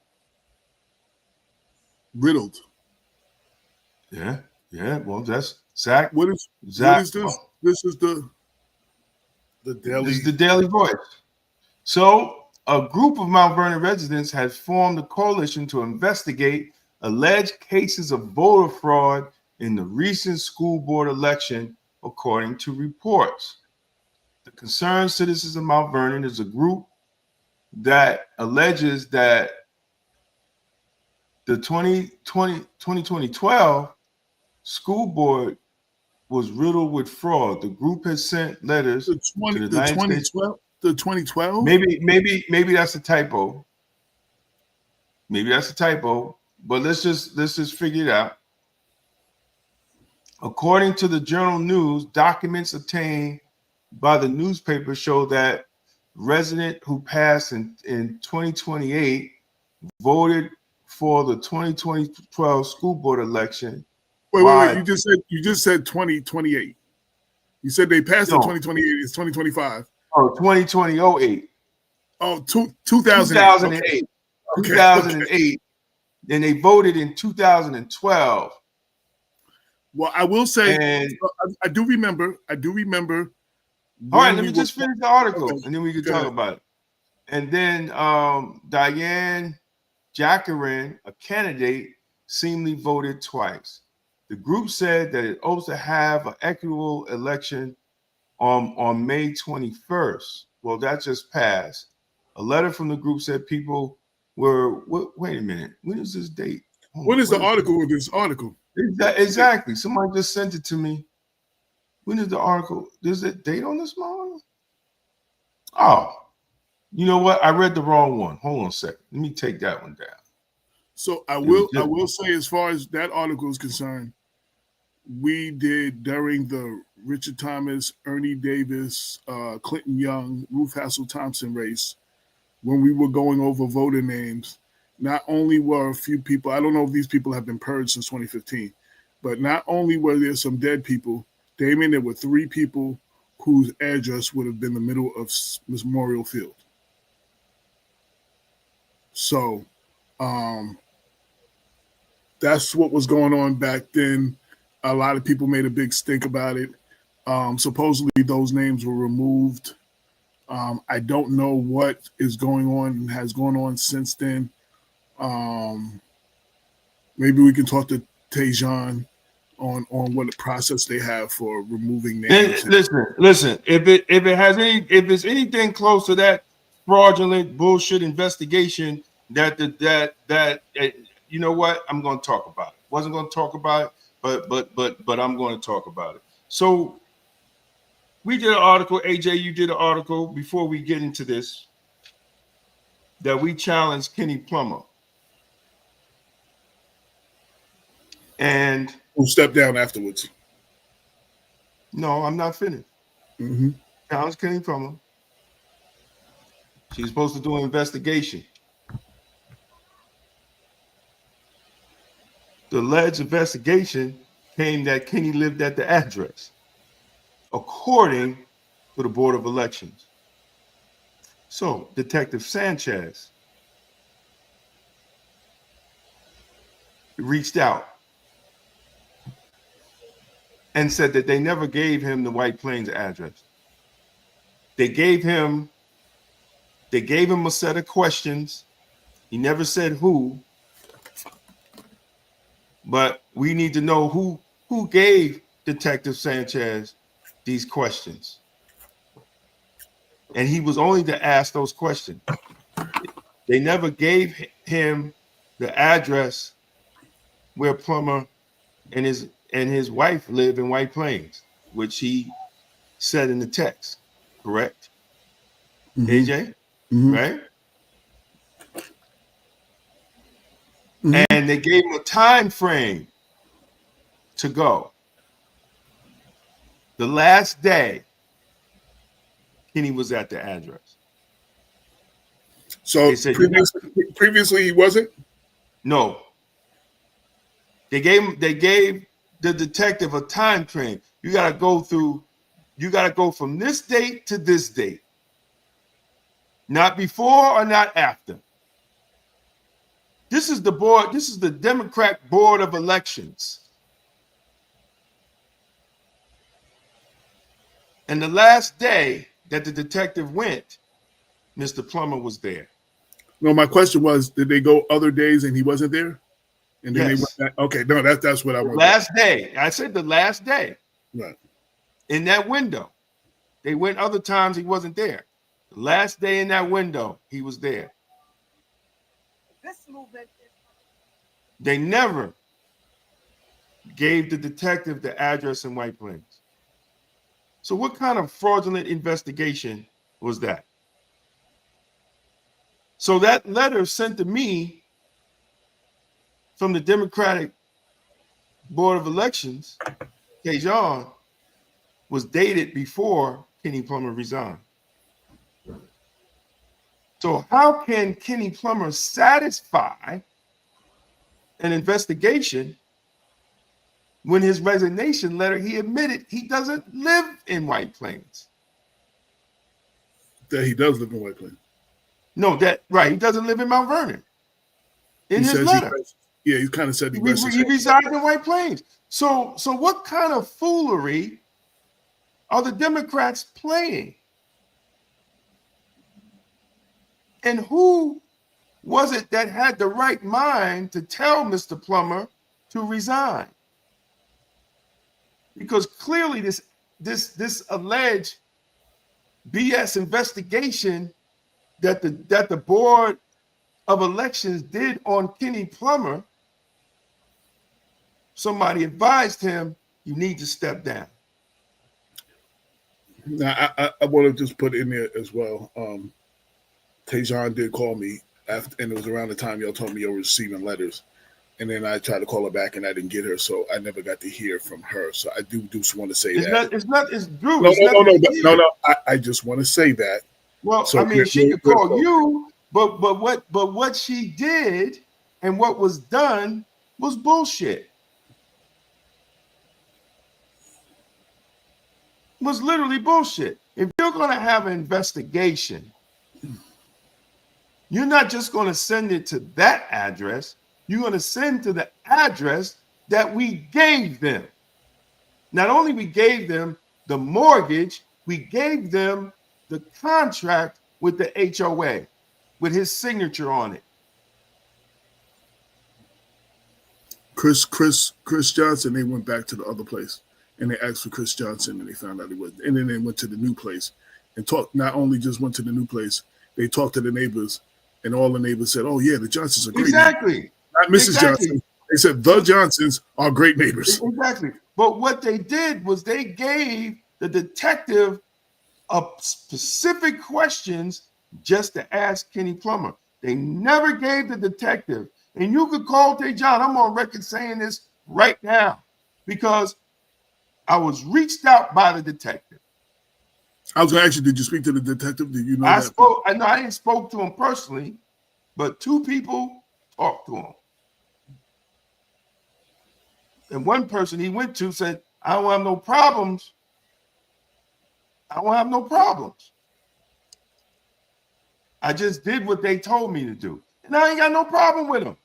D: Riddled.
C: Yeah. Well, that's Zach.
D: What is this? This is the Daily.
C: This is the Daily Voice. So, a group of Mount Vernon residents has formed a coalition to investigate alleged cases of voter fraud in the recent school board election, according to reports. The Concerned Citizens of Mount Vernon is a group that alleges that the 2012 school board was riddled with fraud. The group has sent letters to the
D: 2012. The 2012?
C: Maybe that's a typo. But let's just figure it out. According to the Journal News, documents obtained by the newspaper show that resident who passed in 2028 voted for the 2012 school board election.
D: Wait. You just said 2028. You said they passed in 2028. It's 2025.
C: Oh, 2008.
D: Oh, 2008.
C: 2008. Then they voted in 2012.
D: Well, I will say, I do remember.
C: All right, let me just finish the article, and then we can talk about it. And then Diane Jacqueline, a candidate, seemingly voted twice. The group said that it hopes to have an equitable election on May 21st. Well, that just passed. A letter from the group said people were. Wait a minute. When is this date?
D: What is the article of this article?
C: Exactly. Somebody just sent it to me. When is the article? There's a date on this one? Oh, you know what? I read the wrong one. Hold on a second. Let me take that one down.
D: So I will say, as far as that article is concerned, we did during the Richard Thomas, Ernie Davis, Clinton Young, Ruth Hassel Thompson race, when we were going over voter names, not only were a few people, I don't know if these people have been purged since 2015, but not only were there some dead people, Damien, there were 3 people whose address would have been the middle of Memorial Field. So that's what was going on back then. A lot of people made a big stink about it. Supposedly those names were removed. I don't know what is going on and has gone on since then. Maybe we can talk to Tejan on what the process they have for removing names.
C: Listen. If it's anything close to that fraudulent bullshit investigation, that you know what, I'm going to talk about it. Wasn't going to talk about it, but I'm going to talk about it. So we did an article, AJ. You did an article before we get into this that we challenged Kenny Plummer. And
D: who stepped down afterwards.
C: No, I'm not finished.
D: Mm-hmm.
C: Challenge Kenny Plummer. She's supposed to do an investigation. The alleged investigation came that Kenny lived at the address, according to the Board of Elections. So, Detective Sanchez reached out and said that they never gave him the White Plains address. They gave him a set of questions. He never said who, but we need to know who gave Detective Sanchez these questions. And he was only to ask those questions. They never gave him the address where Plummer and his wife live in White Plains, which he said in the text, correct? Mm-hmm. AJ, mm-hmm. Right? Mm-hmm. And they gave him a time frame to go. The last day, Kenny was at the address.
D: So previously he wasn't?
C: No. They gave the detective a time frame. You got to go from this date to this date. Not before or not after. This is the board, this is the Democrat Board of Elections. And the last day that the detective went, Mr. Plummer was there.
D: No, my question was, did they go other days and he wasn't there? And then
C: yes.
D: They went back? Okay, no, that's what I want.
C: Last day. I said the last day.
D: Right.
C: In that window. They went other times he wasn't there. The last day in that window, he was there.
E: This movement is...
C: They never gave the detective the address in White Plains. So what kind of fraudulent investigation was that? So that letter sent to me from the Democratic Board of Elections, Tejan, was dated before Kenny Plummer resigned. So how can Kenny Plummer satisfy an investigation when his resignation letter, he admitted he doesn't live in White Plains?
D: That he does live in White Plains.
C: No, right. He doesn't live in Mount Vernon. In his letter.
D: He kind of said
C: he resides in White Plains. So what kind of foolery are the Democrats playing? And who was it that had the right mind to tell Mr. Plummer to resign? Because clearly this alleged BS investigation that the Board of Elections did on Kenny Plummer, somebody advised him, you need to step down.
D: Now, I want to just put in there as well. Tejan did call me after, and it was around the time y'all told me you were receiving letters. And then I tried to call her back and I didn't get her, so I never got to hear from her. So I do want to say that.
C: It's Drew.
D: No. I just want to say that.
C: Well, so she could call you, but what she did and what was done was bullshit. was literally bullshit. If you're going to have an investigation, you're not just going to send it to that address. You're going to send to the address that we gave them. Not only we gave them the mortgage, we gave them the contract with the HOA with his signature on it.
D: Chris Johnson, they went back to the other place and they asked for Chris Johnson and they found out he wasn't. And then they went to the new place and talked. Not only just went to the new place, they talked to the neighbors and all the neighbors said, "Oh yeah, the Johnsons are great."
C: Exactly.
D: Neighbors. Not Mrs. Johnson. They said the Johnsons are great neighbors.
C: Exactly. But what they did was they gave the detective specific questions just to ask Kenny Plummer. They never gave the detective. And you could call Tejon. I'm on record saying this right now because I was reached out by the detective.
D: I was going to ask you, did you speak to the detective? Did you know
C: I
D: that?
C: spoke. I know I didn't spoke to him personally, but two people talked to him. And one person he went to said, "I don't have no problems. I don't have no problems. I just did what they told me to do. And I ain't got no problem with him.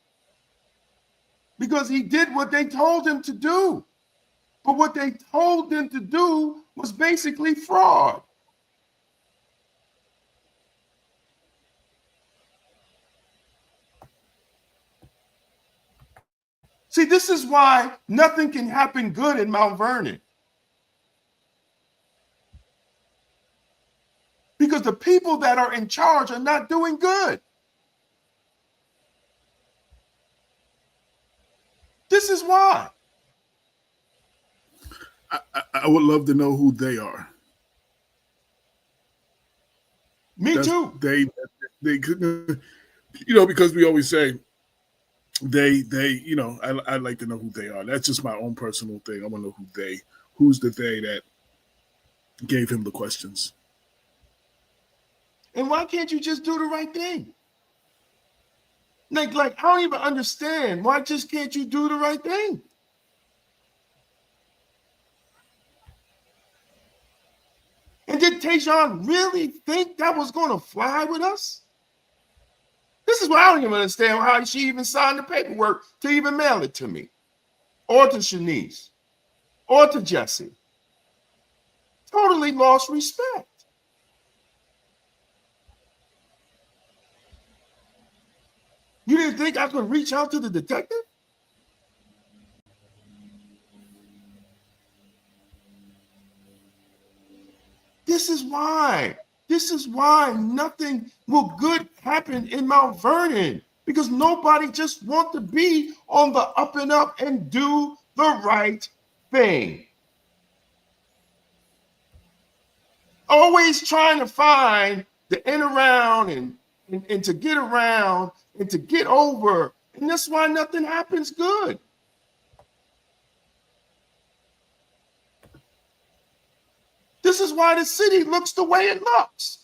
C: Because he did what they told him to do. But what they told him to do was basically fraud. See, this is why nothing can happen good in Mount Vernon. Because the people that are in charge are not doing good. This is why.
D: I would love to know who they are.
C: Me too.
D: They couldn't, because we always say they, I'd like to know who they are. That's just my own personal thing. I want to know who's the they that gave him the questions.
C: And why can't you just do the right thing? Like I don't even understand. Why just can't you do the right thing? And did Tejon really think that was going to fly with us? This is why I don't even understand how she even signed the paperwork to even mail it to me, or to Shanice, or to Jesse. Totally lost respect. You didn't think I could reach out to the detective? This is why nothing will good happen in Mount Vernon, because nobody just wants to be on the up and up and do the right thing. Always trying to find the in around and to get around and to get over. And that's why nothing happens good. This is why the city looks the way it looks.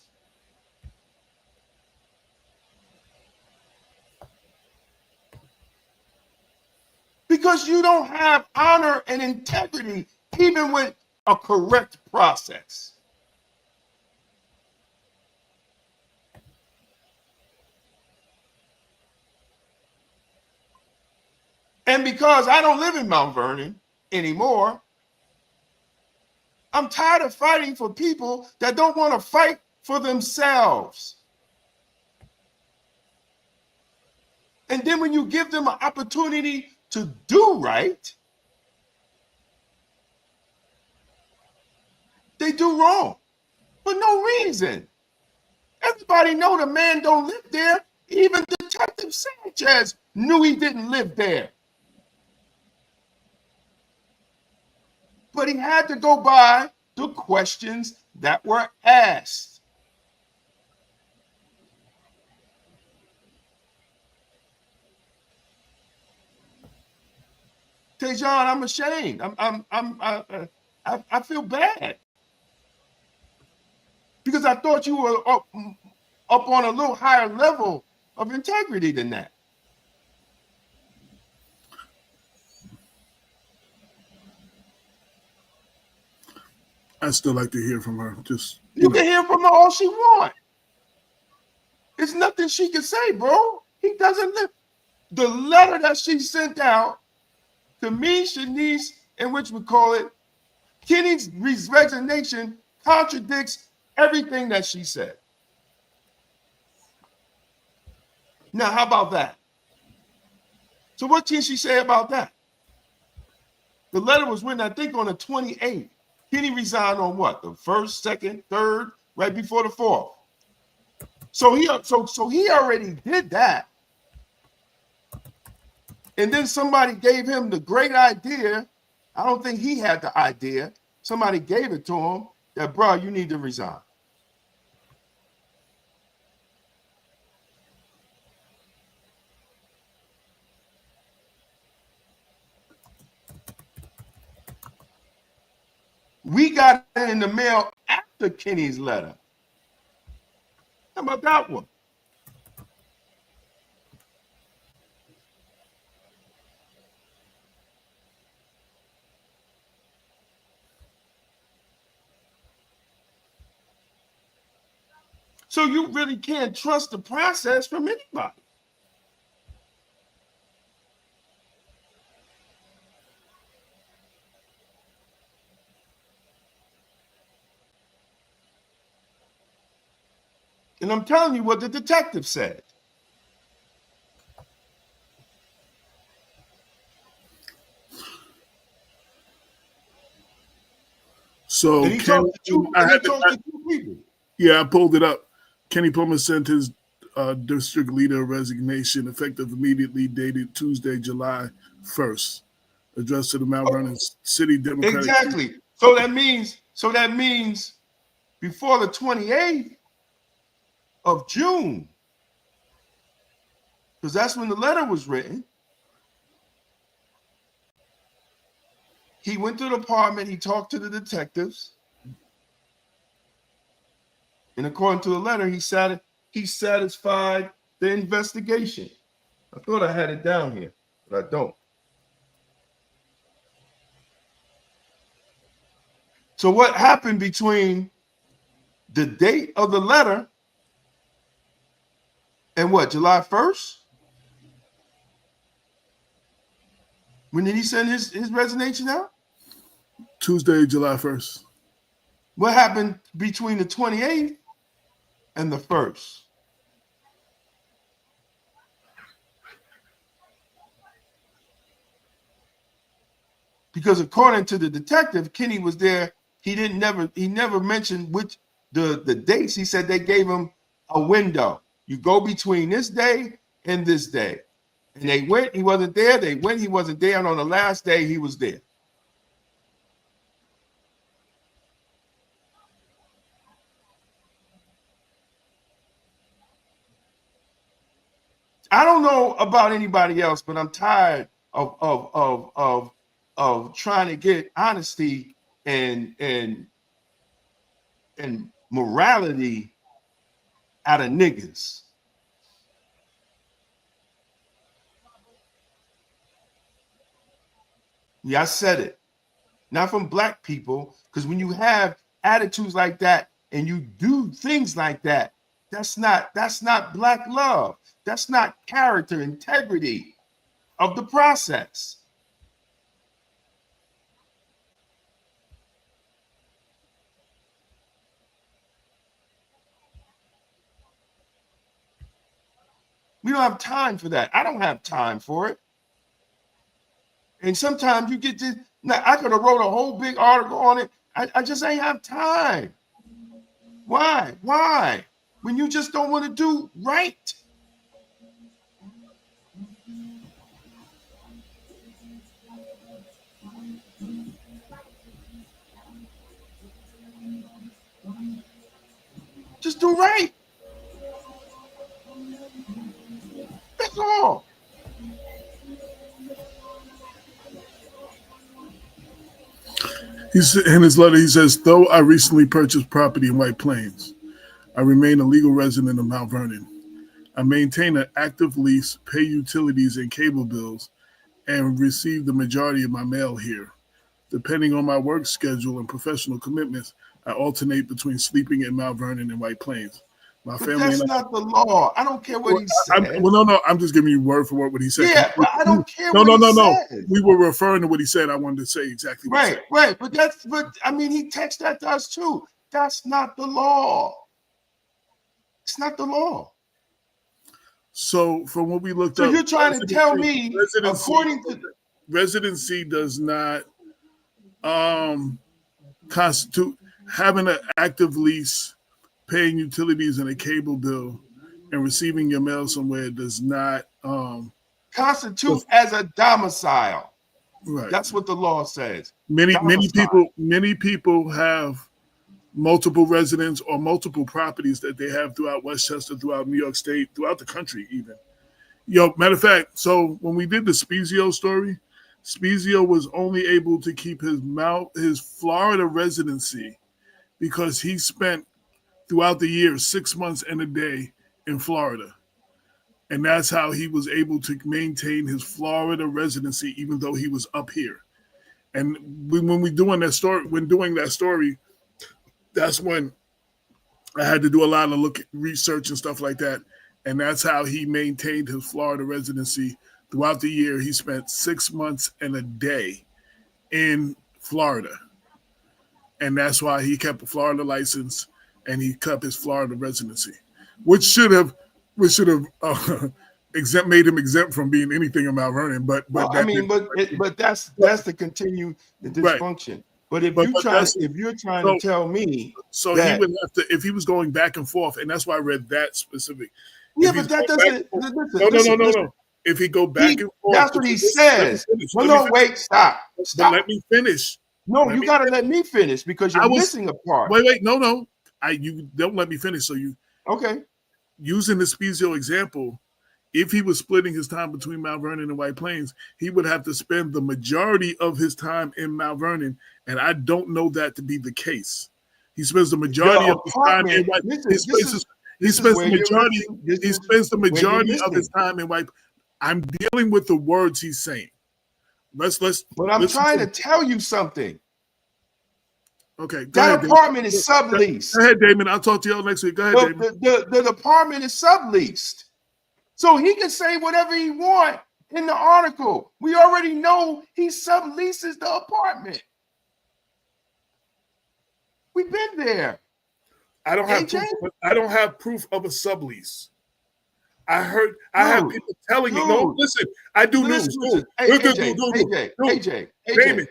C: Because you don't have honor and integrity, even with a correct process. And because I don't live in Mount Vernon anymore, I'm tired of fighting for people that don't want to fight for themselves. And then when you give them an opportunity to do right, they do wrong for no reason. Everybody know the man don't live there. Even Detective Sanchez knew he didn't live there. But he had to go by the questions that were asked. Tejon, I'm ashamed. I feel bad because I thought you were up on a little higher level of integrity than that.
D: I still like to hear from her. Just
C: you can hear from her all she want. It's nothing she can say, bro. He doesn't live. The letter that she sent out to me, Shanice, and which we call it, Kenny's resignation contradicts everything that she said. Now, how about that? So what can she say about that? The letter was written, I think, on the 28th. Kenny resigned on what? The 1st, 2nd, 3rd, right before the 4th. So he already did that. And then somebody gave him the great idea. I don't think he had the idea. Somebody gave it to him that, bro, you need to resign. We got it in the mail after Kenny's letter. How about that one? So you really can't trust the process from anybody. And I'm telling you what the detective said.
D: So
C: And he talked to two people.
D: Yeah, I pulled it up. Kenny Plummer sent his district leader resignation effective immediately, dated Tuesday, July 1st, addressed to the Mount Vernon City Democratic.
C: Exactly. So that means before the 28th of June, because that's when the letter was written. He went to the apartment, he talked to the detectives. And according to the letter, he satisfied the investigation. I thought I had it down here, but I don't. So what happened between the date of the letter and what, July 1st? When did he send his resignation out?
D: Tuesday, July 1st.
C: What happened between the 28th and the 1st? Because according to the detective, Kenny was there. He never mentioned which the dates. He said they gave him a window. You go between this day and this day. And they went, he wasn't there. They went, he wasn't there. And on the last day, he was there. I don't know about anybody else, but I'm tired of trying to get honesty and morality out of niggas. Yeah, I said it. Not from black people, because when you have attitudes like that and you do things like that, that's not black love. That's not character, integrity of the process. We don't have time for that. I don't have time for it. And sometimes you get this. Now, I could have wrote a whole big article on it. I just ain't have time. Why? Why? When you just don't want to do right. Just do right. That's all.
D: In his letter, he says, though I recently purchased property in White Plains, I remain a legal resident of Mount Vernon. I maintain an active lease, pay utilities and cable bills, and receive the majority of my mail here. Depending on my work schedule and professional commitments, I alternate between sleeping in Mount Vernon and White Plains. My
C: But
D: family
C: that's
D: and I.
C: not the law. I don't care what he said.
D: No. I'm just giving you word for word what he said.
C: Yeah, but I don't care
D: No,
C: what
D: no,
C: he
D: no, no.
C: said.
D: We were referring to what he said. I wanted to say exactly what he said.
C: Right. But I mean, he texted that to us too. That's not the law. It's not the law.
D: So from what we looked
C: So
D: up,
C: you're trying to tell me, according to
D: residency does not constitute having an active lease, paying utilities and a cable bill, and receiving your mail somewhere does not
C: constitute as a domicile.
D: right.
C: That's what the law says.
D: Many
C: Domicile.
D: people have multiple residents or multiple properties that they have throughout Westchester, throughout New York State, throughout the country even. Matter of fact, so when we did the Spezio story, Spezio was only able to keep his Florida residency because he spent throughout the year 6 months and a day in Florida. And that's how he was able to maintain his Florida residency, even though he was up here. And when doing that story, that's when I had to do a lot of research and stuff like that. And that's how he maintained his Florida residency throughout the year. He spent 6 months and a day in Florida. And that's why he kept a Florida license and he kept his Florida residency, which should have made him exempt from being anything in Mount Vernon. But
C: that's to continue the dysfunction. Right. But if you're trying to tell me,
D: so that he would have to, if he was going back and forth, and that's why I read that specific.
C: Yeah, but that doesn't.
D: No. If he go back and forth,
C: that's what he says. No, wait, stop.
D: But let me finish.
C: No, you got to let me finish because you're missing a part.
D: Wait, no. You don't let me finish. So
C: okay?
D: Using the Spezio example, if he was splitting his time between Mount Vernon and White Plains, he would have to spend the majority of his time in Mount Vernon, and I don't know that to be the case. He spends the majority of his time in White. He spends the majority of his time in White. I'm dealing with the words he's saying. But
C: I'm trying to tell you something.
D: Okay,
C: that apartment is subleased.
D: Go ahead, Damon. I'll talk to y'all next week. Go ahead, Damon.
C: The apartment is subleased, so he can say whatever he wants in the article. We already know he subleases the apartment. We've been there.
D: I don't have proof of a sublease. I have people telling me. No, listen. I do news.
C: AJ.
D: Damon,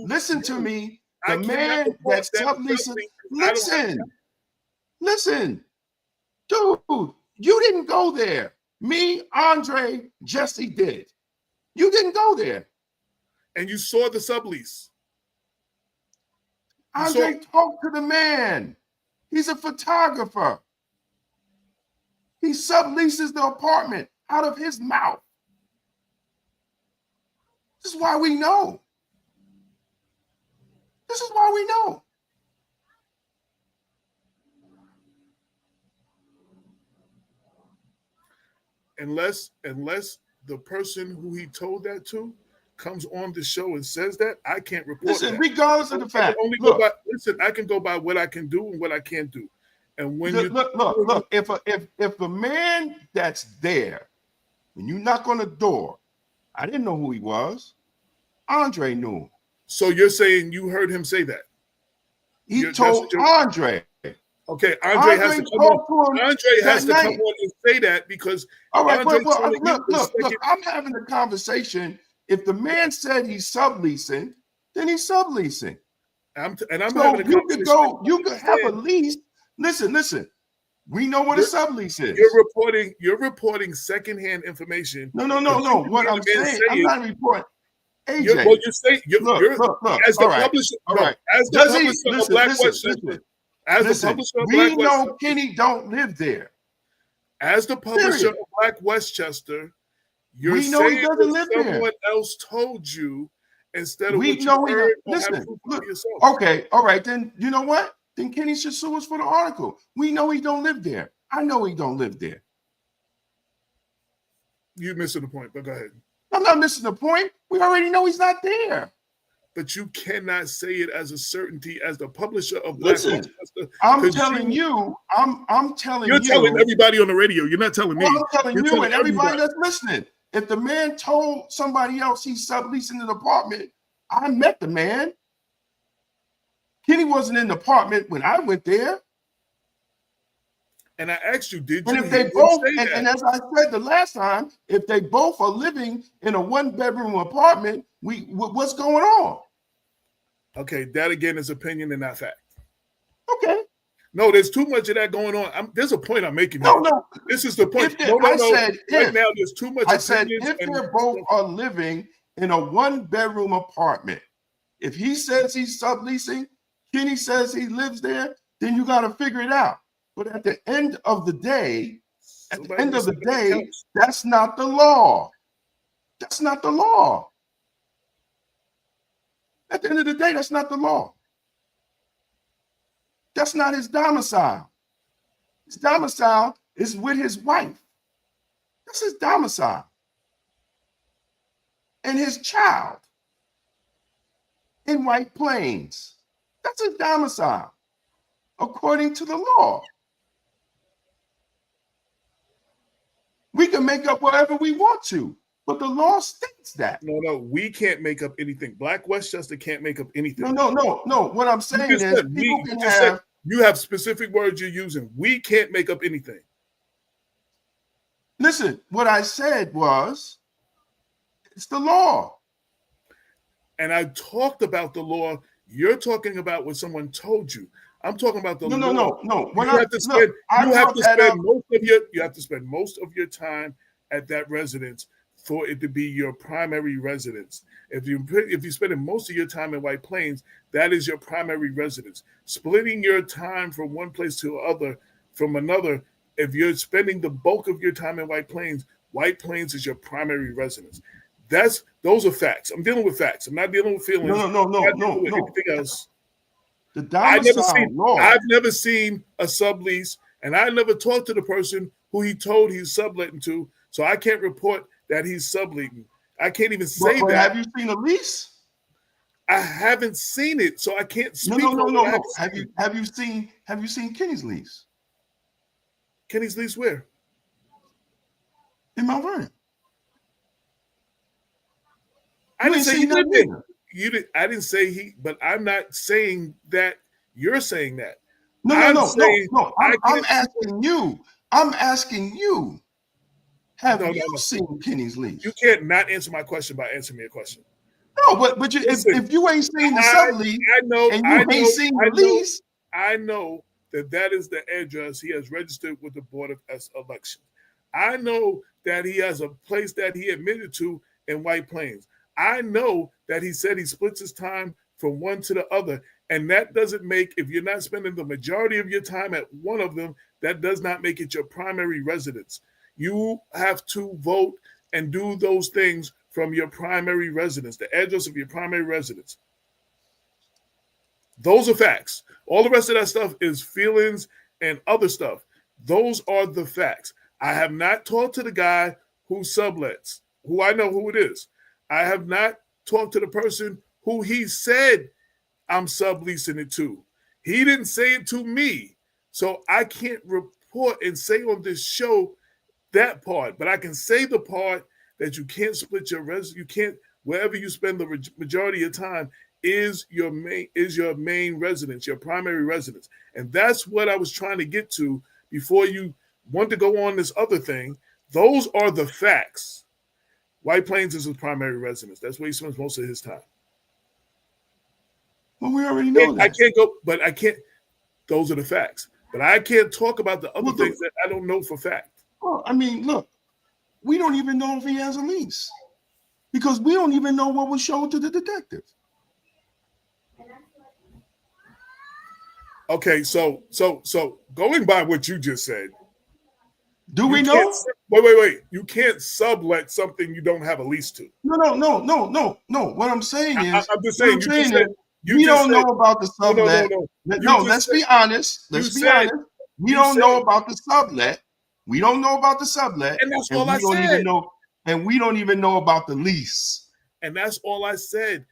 C: listen to me. The man that's subleasing. Listen, dude. You didn't go there. Me, Andre, Jesse did. You didn't go there.
D: And you saw the sublease.
C: Andre talked to the man. He's a photographer. He subleases the apartment out of his mouth. This is why we know. This is why we know.
D: Unless the person who he told that to comes on the show and says that, I can't report that.
C: Regardless of the fact.
D: I can go by what I can do and what I can't do. And when
C: look, if a man that's there, when you knock on the door, I didn't know who he was. Andre knew him.
D: So you're saying you heard him say that?
C: He told Andre.
D: Okay, Andre has to come on. Andre has to come on and say that because
C: all right. Look, I'm having a conversation. If the man said he's subleasing, then he's subleasing.
D: I'm having a conversation.
C: You could have a lease. Listen. We know what a sublease is.
D: You're reporting secondhand information.
C: No. What I'm saying, I'm not reporting. AJ,
D: you say as the publisher.
C: All right.
D: As the publisher of Black Westchester. As the publisher of Black Westchester.
C: We know Kenny don't live there.
D: As the publisher of Black Westchester, you're saying he doesn't live there. Someone else told you instead of what you heard. Listen,
C: okay, all right. Then you know what? Then Kenny should sue us for the article. We know he don't live there. I know he don't live there.
D: You're missing the point, but go ahead.
C: I'm not missing the point. We already know he's not there.
D: but you cannot say it as a certainty as the publisher of Black
C: Listen,
D: Westchester.
C: I'm telling you, I'm telling
D: You're
C: you.
D: telling everybody on the radio. You're not telling me.
C: Well, I'm telling
D: You're
C: you
D: telling
C: and everybody
D: everybody.
C: that's listening. If the man told somebody else he's subleasing an apartment, I met the man. Kenny wasn't in the apartment when I went there.
D: And I asked you, did
C: And
D: you
C: if they
D: hear him
C: both,
D: say that?
C: and as I said the last time, if they both are living in a one-bedroom apartment, what's going on?
D: Okay, that again is opinion and not fact.
C: Okay.
D: No, there's too much of that going on. There's a point I'm making.
C: No,
D: here.
C: no.
D: This is the point.
C: If
D: No.
C: I said
D: right
C: if.
D: now, there's too much.
C: I said
D: opinions
C: if
D: and
C: they're both are living in a one-bedroom apartment, if he says he's subleasing, Kenny says he lives there, then you got to figure it out. But at the end of the day, that's not the law. That's not the law. At the end of the day, that's not the law. That's not his domicile. His domicile is with his wife. That's his domicile. And his child in White Plains. That's his domicile, according to the law. We can make up whatever we want to, but the law states that.
D: No, we can't make up anything. Black Westchester can't make up anything.
C: No. What I'm saying is people can have.
D: You have specific words you're using. We can't make up anything.
C: Listen, what I said was, it's the law.
D: And I talked about the law. You're talking about what someone told you. I'm talking about the law.
C: No.
D: You have to spend most of your time at that residence for it to be your primary residence. If you're spending most of your time in White Plains, that is your primary residence. Splitting your time from one place to other, from another, if you're spending the bulk of your time in White Plains is your primary residence. Those are facts. I'm dealing with facts. I'm not dealing with feelings.
C: No.
D: Anything else.
C: The domicile law.
D: I've never seen a sublease, and I never talked to the person who he told he's subletting to, so I can't report that he's subletting. I can't even say
C: but
D: that.
C: Have you seen a lease?
D: I haven't seen it, so I can't speak.
C: No. Have you seen Kenny's lease?
D: Kenny's lease where?
C: In Mount Vernon.
D: I didn't say he lived in. I didn't say he, but I'm not saying that you're saying that.
C: No. I'm asking you. Have you seen Kenny's lease?
D: You can't not answer my question by answering me a question.
C: No, but if you ain't seen the sublease, ain't seen the lease.
D: I know that is the address he has registered with the Board of Elections. I know that he has a place that he admitted to in White Plains. I know that he said he splits his time from one to the other. And that doesn't make, if you're not spending the majority of your time at one of them, that does not make it your primary residence. You have to vote and do those things from your primary residence, the address of your primary residence. Those are facts. All the rest of that stuff is feelings and other stuff. Those are the facts. I have not talked to the guy who sublets, who I know who it is. I have not talked to the person who he said I'm subleasing it to. He didn't say it to me. So I can't report and say on this show that part, but I can say the part that you can't split your you can't, wherever you spend the majority of time is your main residence, your primary residence. And that's what I was trying to get to before you want to go on this other thing. Those are the facts. White Plains is his primary residence. That's where he spends most of his time.
C: Well, we already know that.
D: I can't go, but I can't. Those are the facts. But I can't talk about the other things that I don't know for fact.
C: Well, I mean, look, we don't even know if he has a lease because we don't even know what was showed to the detective.
D: Okay, so going by what you just said,
C: do we know?
D: Wait. You can't sublet something you don't have a lease to.
C: No. What I'm saying is,
D: I'm just saying,
C: we don't know about the sublet. No, let's be honest. We don't know about the sublet. We don't know about the sublet.
D: And that's all I said.
C: And we don't even know about the lease.
D: And that's all I said.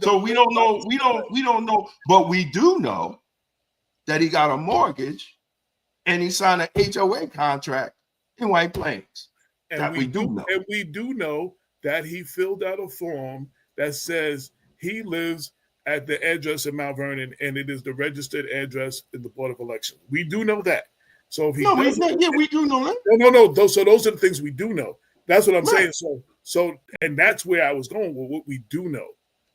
C: So we don't know. We don't know. But we do know that he got a mortgage and he signed an HOA contract in White Plains.
D: And we do know that he filled out a form that says he lives at the address in Mount Vernon, and it is the registered address in the Board of Election. We do know that. So if he
C: we do know that.
D: No. So those are the things we do know. That's what I'm
C: Right.
D: saying. So, and that's where I was going with what we do know,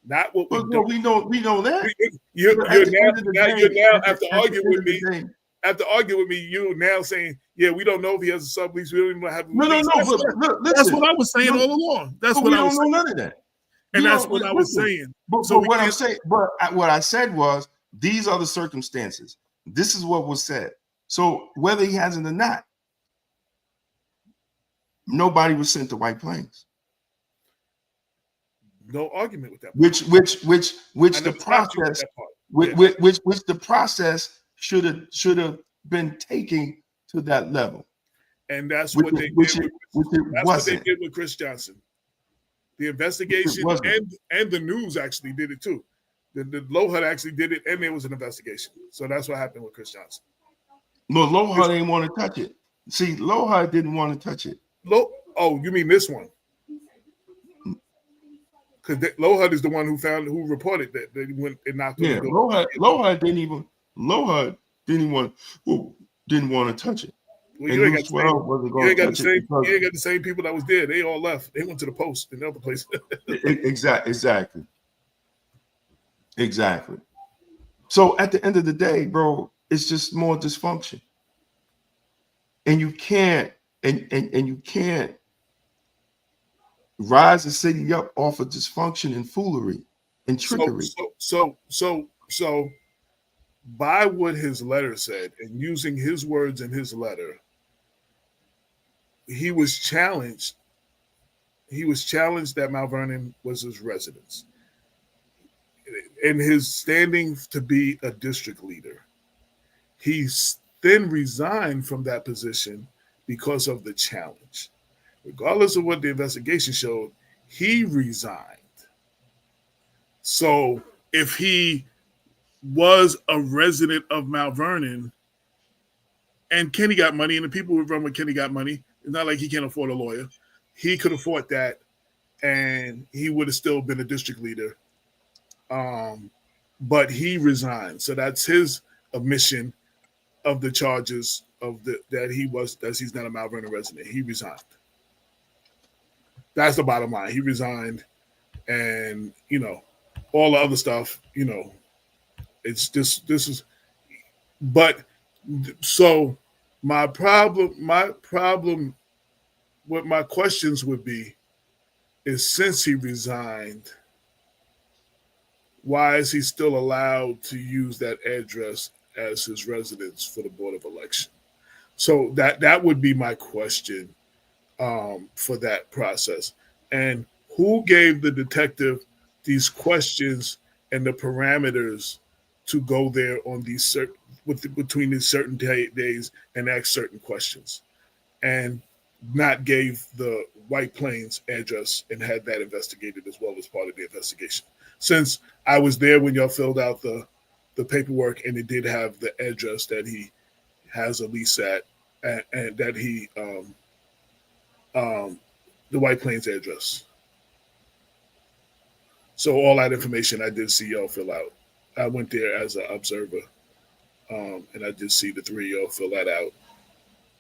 D: not what we don't.
C: We know that.
D: You're now after arguing with me. After arguing with me, you're now saying, "Yeah, we don't know if he has a sublease. We don't even have a lease." That's what I was saying all along. That's what I was saying.
C: We don't know none of that.
D: And that's what I was saying.
C: But what I'm saying, what I said was, these are the circumstances. This is what was said. So whether he has it or not, nobody was sent to White Plains.
D: No argument with that.
C: Which the process, which the process should have been taking to that level.
D: And that's what they did. That's what they did with Chris Johnson. The investigation and the news actually did it too. The LOHUD actually did it, and there was an investigation. So that's what happened with Chris Johnson.
C: No, LOHUD didn't want to touch it. See, LOHUD didn't want to touch it.
D: Oh, you mean this one? Because LOHUD is the one who reported that they went and knocked on the door.
C: LOHUD didn't want to touch it.
D: Well, you ain't got the same people that was there. They all left. They went to the post and other places.
C: Exactly. So at the end of the day, bro, it's just more dysfunction. And you can't rise the city up off of dysfunction and foolery and trickery.
D: So by what his letter said and using his words in his letter, he was challenged. He was challenged that Mount Vernon was his residence. In his standing to be a district leader, he then resigned from that position because of the challenge. Regardless of what the investigation showed, he resigned. So if he was a resident of Mount Vernon and Kenny got money and the people who run with Kenny got money, it's not like he can't afford a lawyer. He could afford that and he would have still been a district leader. But he resigned. So that's his admission of the charges that he's not a Mount Vernon resident. He resigned. That's the bottom line. He resigned, and all the other stuff. It's just this is. But so my problem, what my questions would be, is since he resigned, why is he still allowed to use that address as his residence for the Board of Election? So that would be my question for that process. And who gave the detective these questions and the parameters to go there on these between these certain days and ask certain questions, and not gave the White Plains address and had that investigated as well as part of the investigation? Since I was there when y'all filled out the paperwork and it did have the address that he has a lease at, and that he the White Plains address. So all that information I did see y'all fill out. I went there as an observer, and I did see the three of y'all fill that out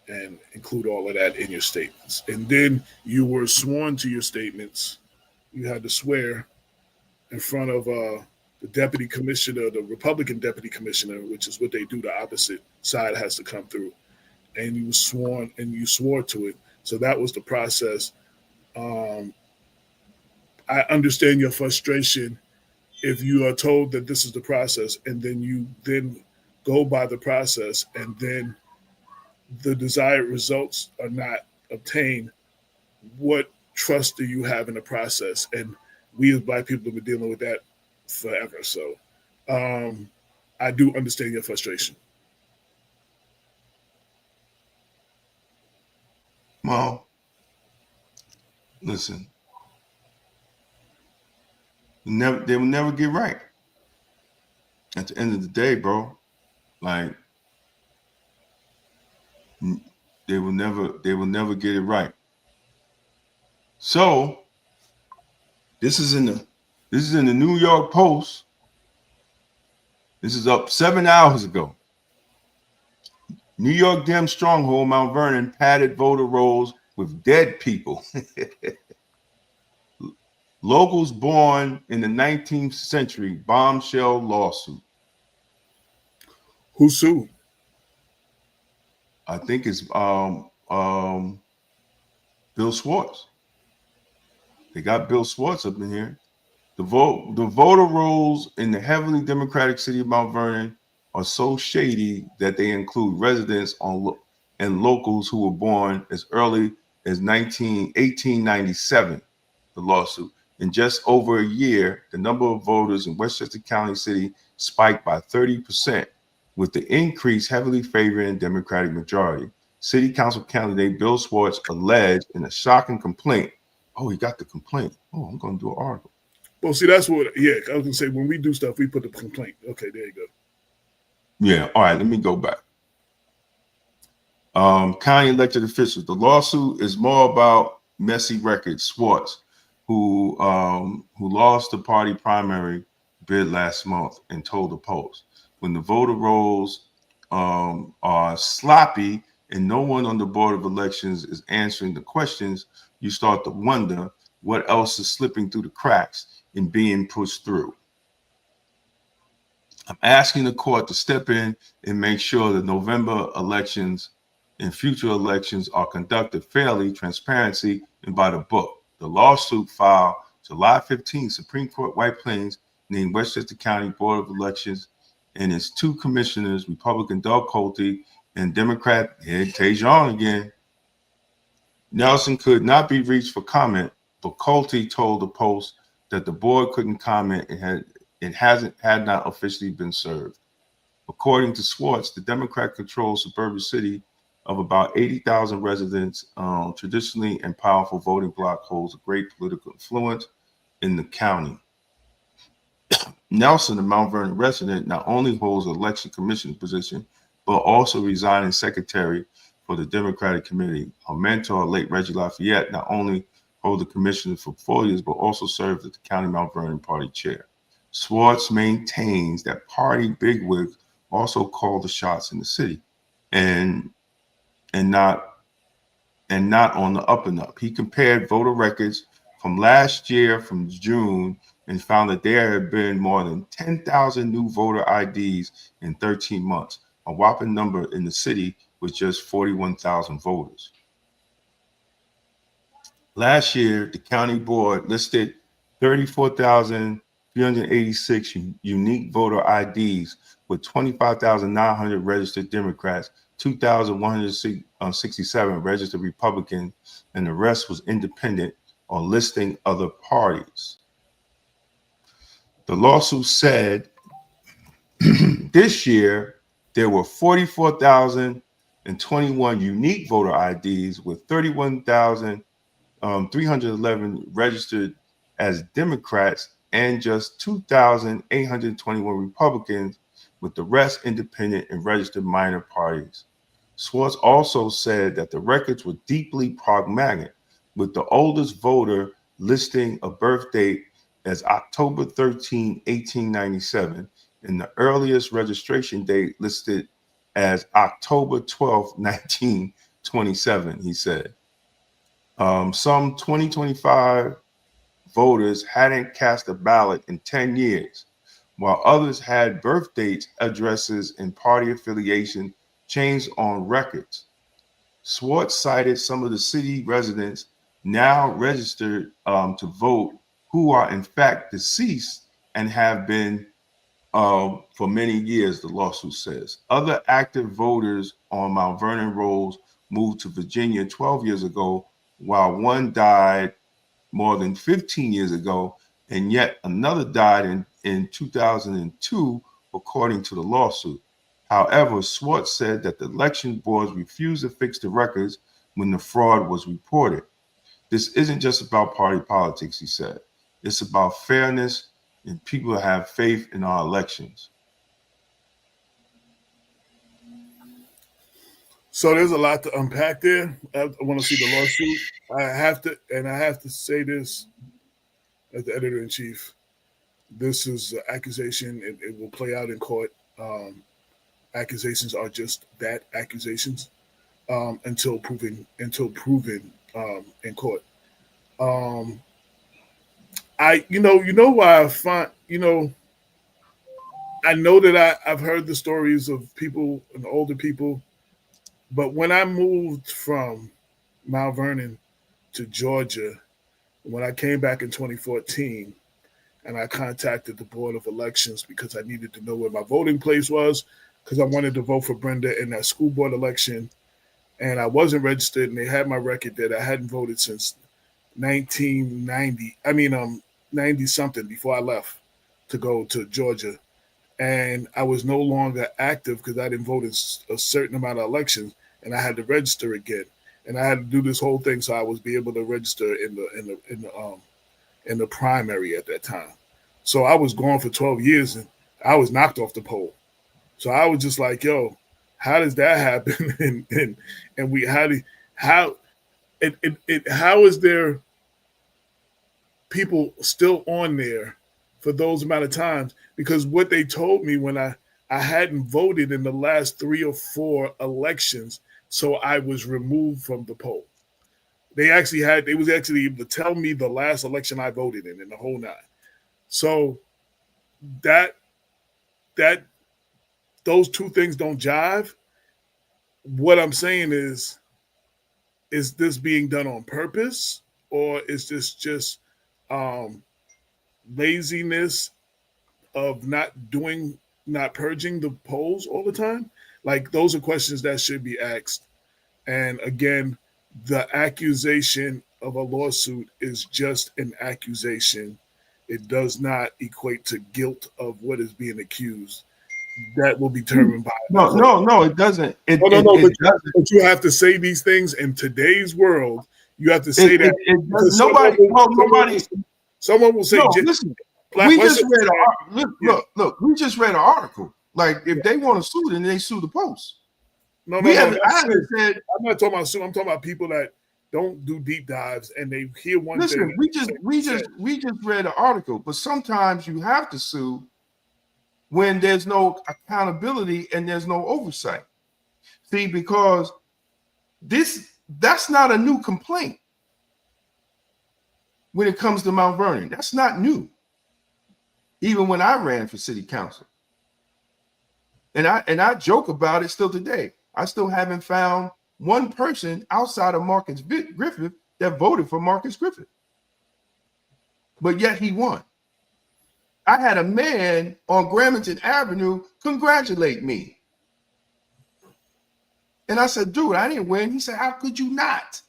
D: and include all of that in your statements. And then you were sworn to your statements. You had to swear in front of the deputy commissioner, the Republican deputy commissioner, which is what they do. The opposite side has to come through. And you swore to it. So that was the process. I understand your frustration if you are told that this is the process and then you then go by the process and then the desired results are not obtained. What trust do you have in the process? And we as Black people have been dealing with that forever. So I do understand your frustration.
C: Well, listen, They will never get right. At the end of the day, bro, like they will never get it right. So this is in the New York Post. This is up 7 hours ago. New York Dem stronghold Mount Vernon padded voter rolls with dead people. Locals born in the 19th century bombshell lawsuit.
D: Who sued?
C: I think it's Bill Schwartz. They got Bill Schwartz up in here. The voter rolls in the heavily Democratic city of Mount Vernon are so shady that they include residents and locals who were born as early as 1897. The lawsuit. In just over a year, the number of voters in Westchester County City spiked by 30%, with the increase heavily favoring Democratic majority. City Council candidate Bill Schwartz alleged in a shocking complaint. Oh, he got the complaint. Oh, I'm going to do an article.
D: Well, see, that's what, I was going to say, when we do stuff, we put the complaint. Okay, there you go.
C: Yeah, all right, let me go back. County elected officials. The lawsuit is more about messy records. Schwartz, who lost the party primary bid last month, and told the Post, when the voter rolls are sloppy and no one on the Board of Elections is answering the questions, you start to wonder what else is slipping through the cracks and being pushed through. I'm asking the court to step in and make sure the November elections and future elections are conducted fairly, transparency, and by the book. The lawsuit filed July 15, Supreme Court White Plains named Westchester County Board of Elections and its two commissioners, Republican Doug Colte and Democrat Ed Tejon again. Nelson could not be reached for comment, but Colte told the Post that the board couldn't comment and had not officially been served. According to Schwartz, the Democrat-controlled suburban city of about 80,000 residents, traditionally and powerful voting bloc, holds a great political influence in the county. Nelson, a Mount Vernon resident, not only holds an election commission position, but also resigning secretary for the Democratic Committee. Her mentor, late Reggie Lafayette, not only hold the commission for 4 years, but also served as the county Mount Vernon party chair. Schwartz maintains that party bigwigs also call the shots in the city, and not on the up and up. He compared voter records from last year, from June, and found that there had been more than 10,000 new voter IDs in 13 months, a whopping number in the city with just 41,000 voters. Last year, the county board listed 34,386 unique voter IDs with 25,900 registered Democrats, 2,167 registered Republicans, and the rest was independent or listing other parties. The lawsuit said this year there were 44,021 unique voter IDs with 31,311 registered as Democrats and just 2,821 Republicans, with the rest independent and registered minor parties. Schwartz also said that the records were deeply pragmatic, with the oldest voter listing a birth date as October 13, 1897, and the earliest registration date listed as October 12, 1927, he said. Some 2025 voters hadn't cast a ballot in 10 years, while others had birth dates, addresses, and party affiliation changed on records. Schwartz cited some of the city residents now registered to vote who are in fact deceased and have been for many years, the lawsuit says. Other active voters on Mount Vernon rolls moved to Virginia 12 years ago, while one died more than 15 years ago, and yet another died in 2002, according to the lawsuit. However, Schwartz said that the election boards refused to fix the records when the fraud was reported. This isn't just about party politics, he said. It's about fairness and people have faith in our elections.
D: So there's a lot to unpack there. I want to see the lawsuit. I have to say this as the editor in chief. This is an accusation. It will play out in court. Accusations are just that, accusations, until proven in court. Why I find, I know that I've heard the stories of people and older people, but when I moved from Mount Vernon to Georgia, when I came back in 2014, and I contacted the Board of Elections because I needed to know where my voting place was, because I wanted to vote for Brenda in that school board election, and I wasn't registered, and they had my record that I hadn't voted since 1990. 90 something before I left to go to Georgia, and I was no longer active because I didn't vote in a certain amount of elections, and I had to register again, and I had to do this whole thing so I was be able to register in the primary at that time. So I was gone for 12 years, and I was knocked off the poll. So I was just like, yo, how does that happen? How is there people still on there for those amount of times? Because what they told me when I hadn't voted in the last 3 or 4 elections, so I was removed from the poll. They was actually able to tell me the last election I voted in the whole 9. So that those two things don't jive. What I'm saying is this being done on purpose, or is this just laziness of not purging the polls all the time? Like, those are questions that should be asked. And again, the accusation of a lawsuit is just an accusation. It does not equate to guilt of what is being accused. That will be determined by
C: no, it doesn't.
D: But you have to say these things in today's world. You have to say that. Someone will say.
C: No, listen. We just read an article. Like, if they want to sue, then they sue the Post.
D: No. I'm not talking about sue. I'm talking about people that don't do deep dives and they hear one thing.
C: Listen, we just read an article, but sometimes you have to sue when there's no accountability and there's no oversight. See, because that's not a new complaint when it comes to Mount Vernon. That's not new. Even when I ran for city council. And I joke about it still today. I still haven't found one person outside of Marcus Griffith that voted for Marcus Griffith. But yet he won. I had a man on Gramerton Avenue congratulate me. And I said, dude, I didn't win. He said, how could you not?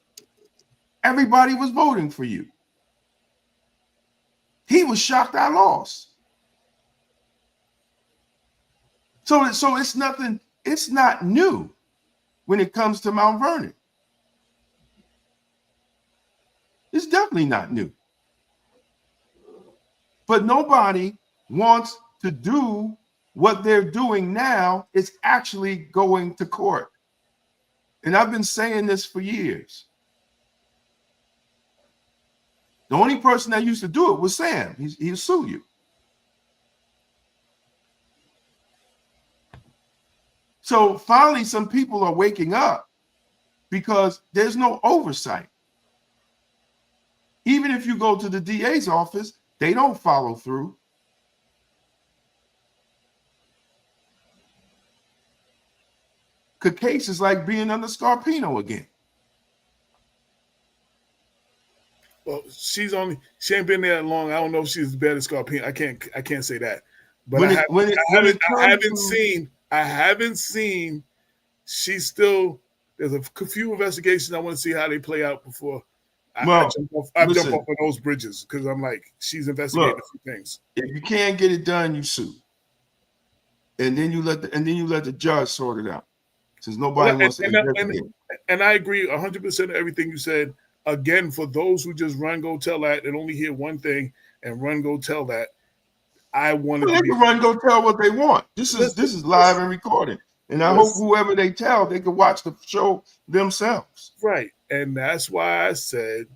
C: Everybody was voting for you. He was shocked I lost. So it's nothing, it's not new when it comes to Mount Vernon. It's definitely not new. But nobody wants to do what they're doing now. Is actually going to court. And I've been saying this for years. The only person that used to do it was Sam. He'll sue you. So finally, some people are waking up because there's no oversight. Even if you go to the DA's office, they don't follow through. The case is like being under Scarpino again.
D: Well, she ain't been there that long. I don't know if she's better than Scarpino. I can't say that. But I haven't seen. She's still. There's a few investigations I want to see how they play out before I jump off of those bridges, because I'm like, she's investigating a few things.
C: If you can't get it done, you sue, and then you let the judge sort it out, since nobody wants to investigate.
D: And I agree 100% of everything you said. Again, for those who just run, go tell that and only hear one thing and run, go tell that, I wanted
C: Well,
D: to
C: they
D: be.
C: can run, go tell what they want. This is live and recorded, and I hope whoever they tell, they can watch the show themselves.
D: Right, and that's why I said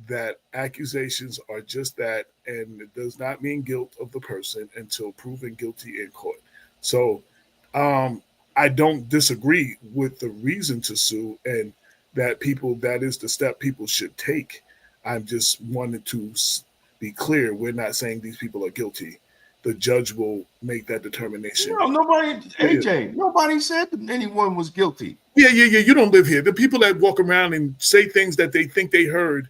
D: that accusations are just that, and it does not mean guilt of the person until proven guilty in court. So, I don't disagree with the reason to sue, and that is the step people should take. I'm just wanted to be clear. We're not saying these people are guilty. The judge will make that determination.
C: No, nobody,
D: Yeah.
C: AJ, nobody said that anyone was guilty.
D: Yeah. You don't live here. The people that walk around and say things that they think they heard.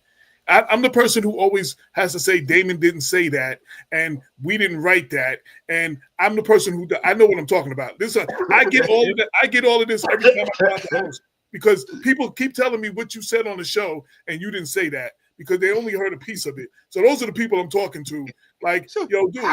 D: I'm the person who always has to say Damon didn't say that, and we didn't write that, and I'm the person who I know what I'm talking about. I get all of that. I get all of this every time I go out the house because people keep telling me what you said on the show, and you didn't say that because they only heard a piece of it. So those are the people I'm talking to. Like, yo, dude.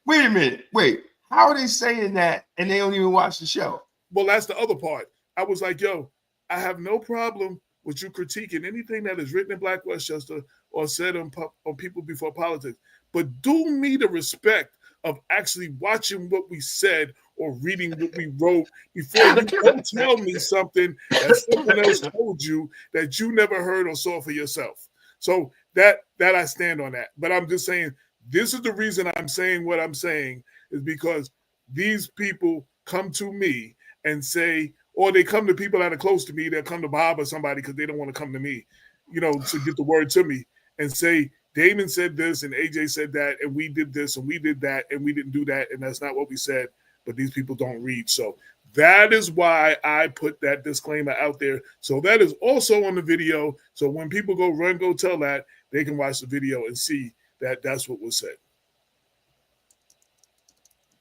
C: Wait a minute. Wait. How are they saying that and they don't even watch the show?
D: Well, that's the other part. I was like, yo, I have no problem with you critiquing anything that is written in Black Westchester or said on People Before Politics. But do me the respect of actually watching what we said or reading what we wrote before you don't tell me something that someone else told you that you never heard or saw for yourself. So that I stand on that. But I'm just saying, this is the reason I'm saying what I'm saying is because these people come to me and say, or they come to people that are close to me. They'll come to Bob or somebody because they don't want to come to me, to get the word to me and say, Damon said this and AJ said that, and we did this and we did that and we didn't do that, and that's not what we said, but these people don't read. So that is why I put that disclaimer out there. So that is also on the video. So when people go tell that, they can watch the video and see that that's what was said.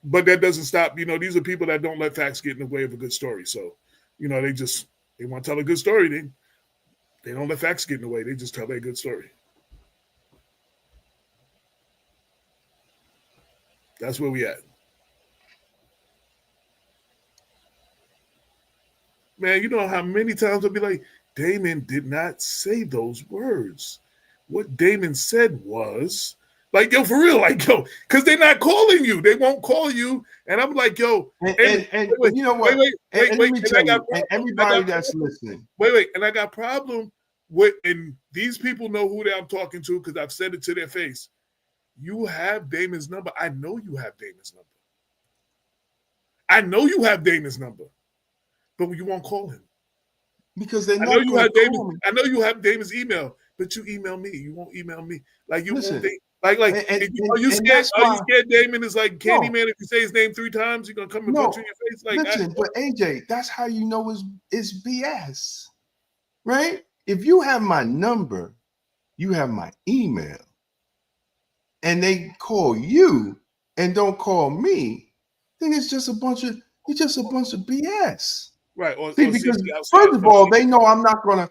D: But that doesn't stop. These are people that don't let facts get in the way of a good story. So, they want to tell a good story. They don't let facts get in the way. They just tell a good story. That's where we at. Man, you know how many times I'll be like, Damon did not say those words. What Damon said was, like, yo, for real, like, yo, because they're not calling you. They won't call you. And I'm like, yo.
C: And you know what? Wait. Let me tell you, and everybody that's listening.
D: Wait. And I got problem with, and these people know who I'm talking to because I've said it to their face. You have Damon's number. I know you have Damon's number. But you won't call him.
C: Because they're
D: I
C: not
D: know you have
C: Damon.
D: I know you have Damon's email, but you email me. You won't email me. Like you
C: Listen,
D: won't think, are you scared? Are you scared Damon is like Candyman? If you say his name 3 times, you're gonna come and punch you in your face. Like,
C: listen, but AJ, that's how you know it's BS, right? If you have my number, you have my email, and they call you and don't call me, then it's just a bunch of BS.
D: Right.
C: See, because first of all, they know I'm not gonna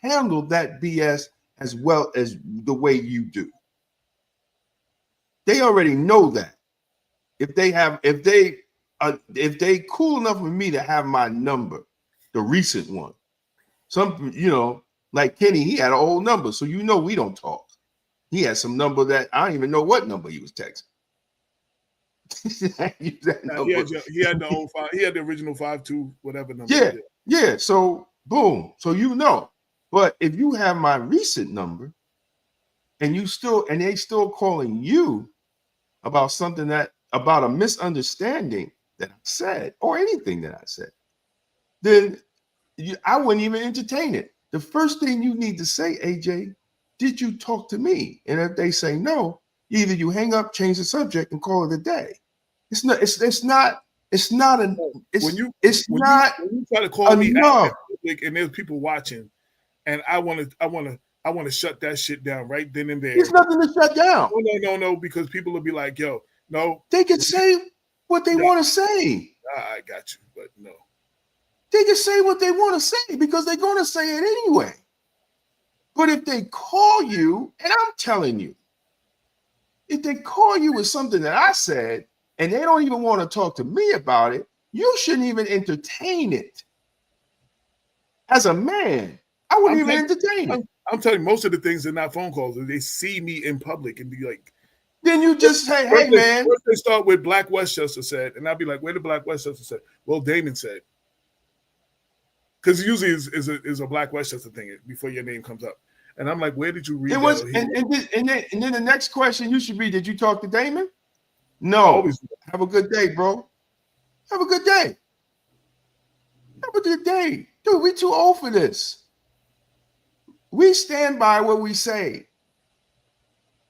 C: handle that BS as well as the way you do. They already know that. If they cool enough with me to have my number, the recent one, like Kenny, he had an old number, so we don't talk. He had some number that I don't even know what number he was texting.
D: He had the old 5. He had the original 5-2 whatever number.
C: Yeah. So boom. So but if you have my recent number, and they still calling you about about a misunderstanding that I said or anything that I said, then I wouldn't even entertain it. The first thing you need to say, AJ, did you talk to me? And if they say no, either you hang up, change the subject, and call it a day. When you
D: try to call me
C: enough.
D: and there's people watching, and I want to shut that shit down right then and there.
C: There's nothing to shut down.
D: No, because people will be like, yo, no.
C: They can say what they want to say.
D: I got you, but no.
C: They can say what they want to say because they're going to say it anyway. But if they call you, and I'm telling you, if they call you with something that I said, and they don't even want to talk to me about it, you shouldn't even entertain it. As a man, I wouldn't even entertain it.
D: I'm telling you, most of the things are not phone calls. They see me in public and be like,
C: Then you just say, hey,
D: First
C: man.
D: first they start with Black Westchester said, and I'll be like, where did Black Westchester say? Well, Damon said. Because usually is a Black Westchester thing before your name comes up. And I'm like, where did you read
C: It
D: that?
C: was, and then the next question you should be, did you talk to Damon? No.
D: Always.
C: Have a good day, bro. Have a good day. Have a good day. Dude, we too old for this. We stand by what we say.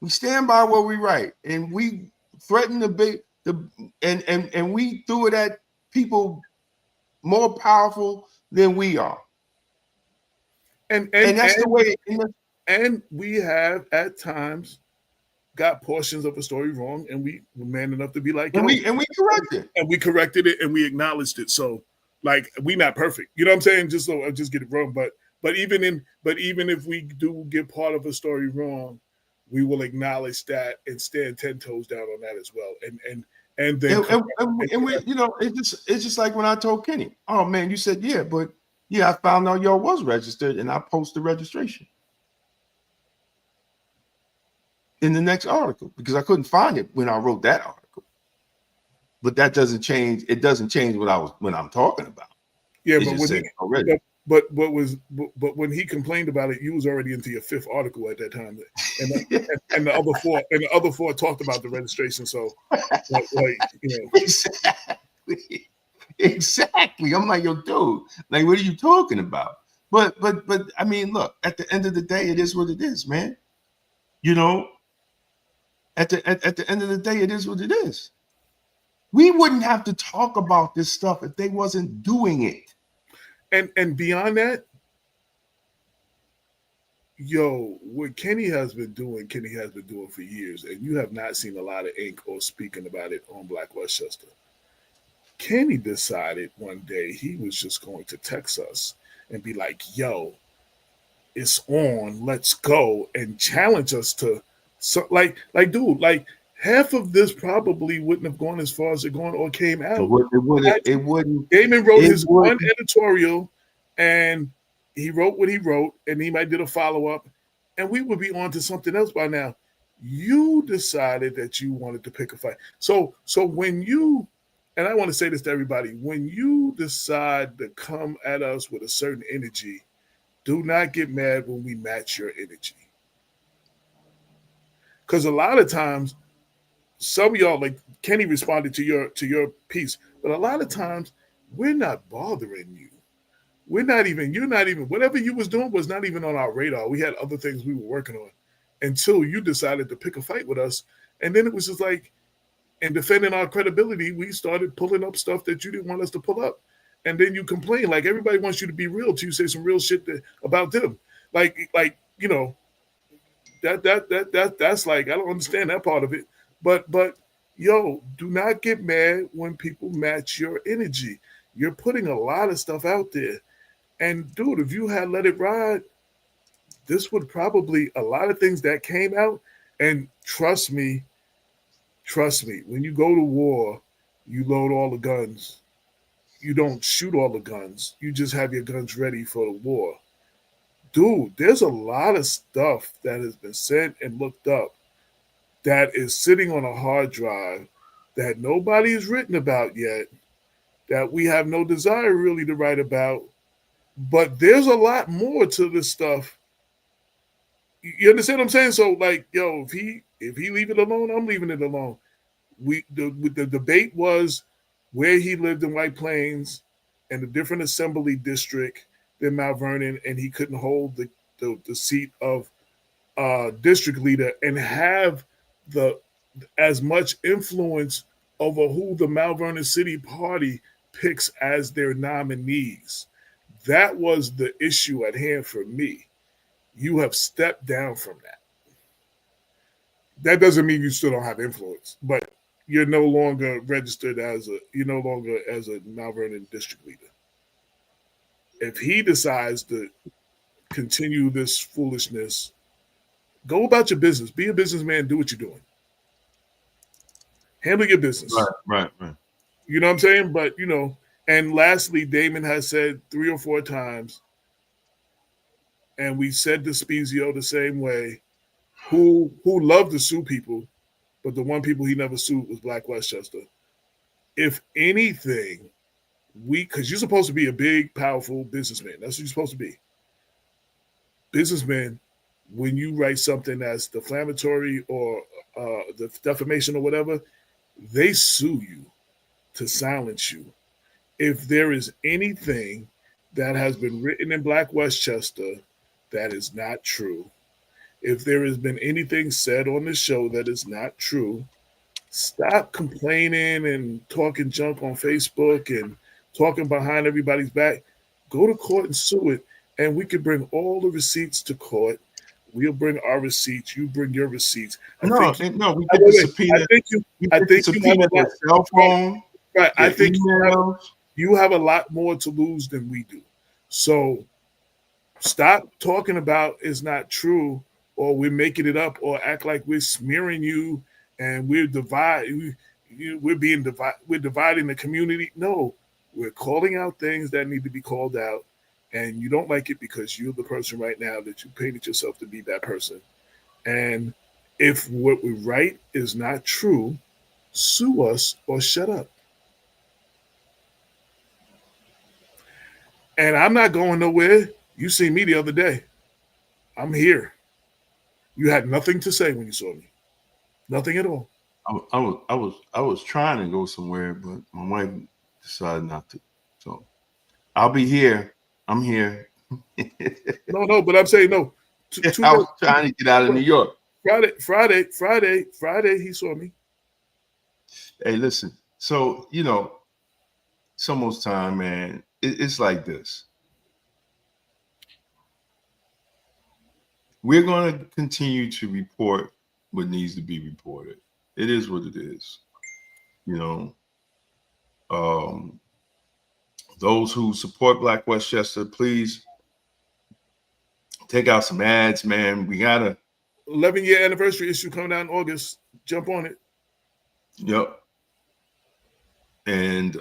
C: We stand by what we write. And we threaten and we threw it at people more powerful than we are. And that's the way.
D: And we have at times got portions of a story wrong, and we were man enough to be like,
C: and we corrected.
D: And we corrected it, and we acknowledged it. So, like, we not perfect. You know what I'm saying? Just so I just get it wrong. But even if we do get part of a story wrong, we will acknowledge that and stand 10 toes down on that as well. And then
C: we, you know, it's just like when I told Kenny, oh man, you said I found out y'all was registered, and I posted registration in the next article because I couldn't find it when I wrote that article. But that doesn't change. It doesn't change what I'm talking about.
D: Yeah, but when he complained about it, you was already into your 5th article at that time, and the other four talked about the registration. So,
C: exactly. I'm like, yo, dude, like, what are you talking about? But I mean, look, at the end of the day, it is what it is, man. You know, at the end of the day, it is what it is. We wouldn't have to talk about this stuff if they wasn't doing it.
D: And beyond that, what Kenny has been doing for years, and you have not seen a lot of ink or speaking about it on Black Westchester. Kenny decided one day he was just going to text us and be like, yo, it's on, let's go, and challenge us to, dude, like, half of this probably wouldn't have gone as far as it gone or came out.
C: It wouldn't.
D: Damon wrote his one editorial, and he wrote what he wrote, and he might did a follow-up, and we would be on to something else by now. You decided that you wanted to pick a fight. So when you, and I want to say this to everybody, when you decide to come at us with a certain energy, do not get mad when we match your energy. Because a lot of times, some of y'all, like Kenny responded to your piece, but a lot of times we're not bothering you. You're not even, whatever you was doing was not even on our radar. We had other things we were working on until you decided to pick a fight with us. And then it was just like, in defending our credibility, we started pulling up stuff that you didn't want us to pull up. And then you complain, like everybody wants you to be real till you say some real shit about them. Like, you know, that's like, I don't understand that part of it. But yo, do not get mad when people match your energy. You're putting a lot of stuff out there. And dude, if you had let it ride, this would probably, a lot of things that came out, and trust me, when you go to war, you load all the guns. You don't shoot all the guns. You just have your guns ready for the war. Dude, there's a lot of stuff that has been said and looked up that is sitting on a hard drive that nobody has written about yet, that we have no desire really to write about. But there's a lot more to this stuff. You understand what I'm saying? So, like, yo, if he leave it alone, I'm leaving it alone. The debate was where he lived in White Plains and a different assembly district than Mount Vernon, and he couldn't hold the seat of district leader and have as much influence over who the Mount Vernon City Party picks as their nominees. That was the issue at hand for me. You have stepped down from that. That doesn't mean you still don't have influence, but you're no longer registered as a Mount Vernon district leader. If he decides to continue this foolishness, go about your business. Be a businessman. Do what you're doing. Handle your business.
C: Right.
D: You know what I'm saying? But, you know, and lastly, Damon has said 3 or 4 times, and we said to Spezio the same way, who love to sue people, but the one people he never sued was Black Westchester. If anything, because you're supposed to be a big, powerful businessman. That's what you're supposed to be. Businessmen, when you write something that's defamatory or the defamation or whatever, they sue you to silence you. If there is anything that has been written in Black Westchester that is not true, if there has been anything said on the show that is not true, stop complaining and talking junk on Facebook and talking behind everybody's back. Go to court and sue it, and we can bring all the receipts to court. We'll bring our receipts. You bring your receipts.
C: We get the subpoena.
D: I think you have a lot,
C: cell phone.
D: right. I think
C: emails.
D: you have a lot more to lose than we do. So stop talking about it's not true, or we're making it up, or act like we're smearing you and we're dividing the community. No, we're calling out things that need to be called out, and you don't like it because you're the person right now that you painted yourself to be that person. And if what we write is not true, sue us or shut up. And I'm not going nowhere. You see me the other day. I'm here. You had nothing to say when you saw me. Nothing at all.
C: I was trying to go somewhere, but my wife decided not to. So I'll be here. I'm here.
D: No, but I'm saying no.
C: I was trying to get out of New York.
D: Friday, he saw me.
C: Hey, listen. So, it's almost time, man. It's like this. We're going to continue to report what needs to be reported. It is what it is. Those who support Black Westchester, please take out some ads, man. We got a
D: 11-year anniversary issue coming out in August. Jump on it.
C: Yep. And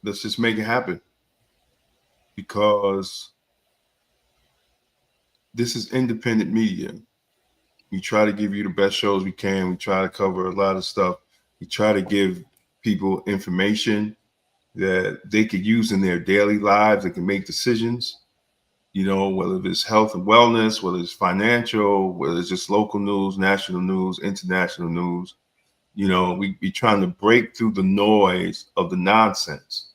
C: let's just make it happen, because this is independent media. We try to give you the best shows we can. We try to cover a lot of stuff. We try to give people information that they could use in their daily lives. They can make decisions, whether it's health and wellness, whether it's financial, whether it's just local news, national news, international news. We trying to break through the noise of the nonsense.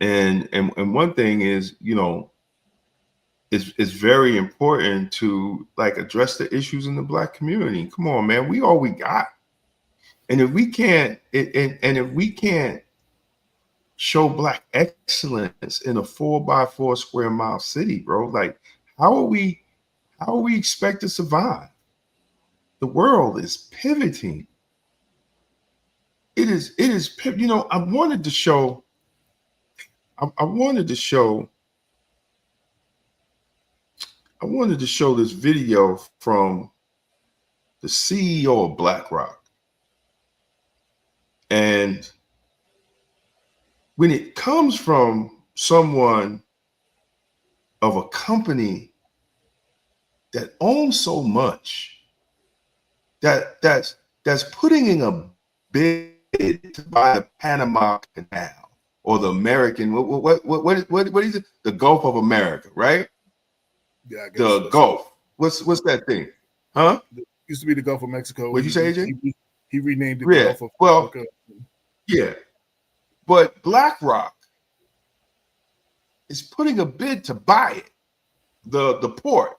C: And one thing is, it's very important to address the issues in the Black community. Come on, man, we all we got. And if we can't, if we can't show Black excellence in a 4x4 square mile city, bro, how are we expect to survive? The world is pivoting. It is, I wanted to show this video from the CEO of BlackRock. And when it comes from someone of a company that owns so much, that's putting in a bid to buy the Panama Canal or the American, what is it? The Gulf of America, right?
D: Yeah, I guess
C: the
D: so.
C: Gulf. What's that thing? Huh?
D: It used to be the Gulf of Mexico.
C: What'd you say, AJ?
D: He renamed it
C: Yeah.
D: Gulf of
C: America. Yeah. But BlackRock is putting a bid to buy it, the port.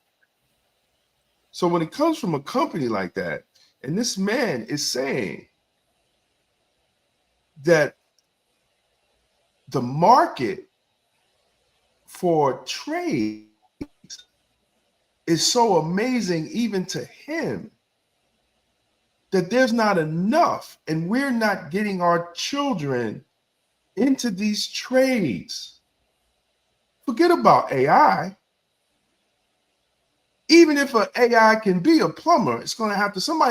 C: So when it comes from a company like that, and this man is saying that the market for trade is so amazing even to him that there's not enough, and we're not getting our children into these trades. Forget about AI. Even if an AI can be a plumber, somebody's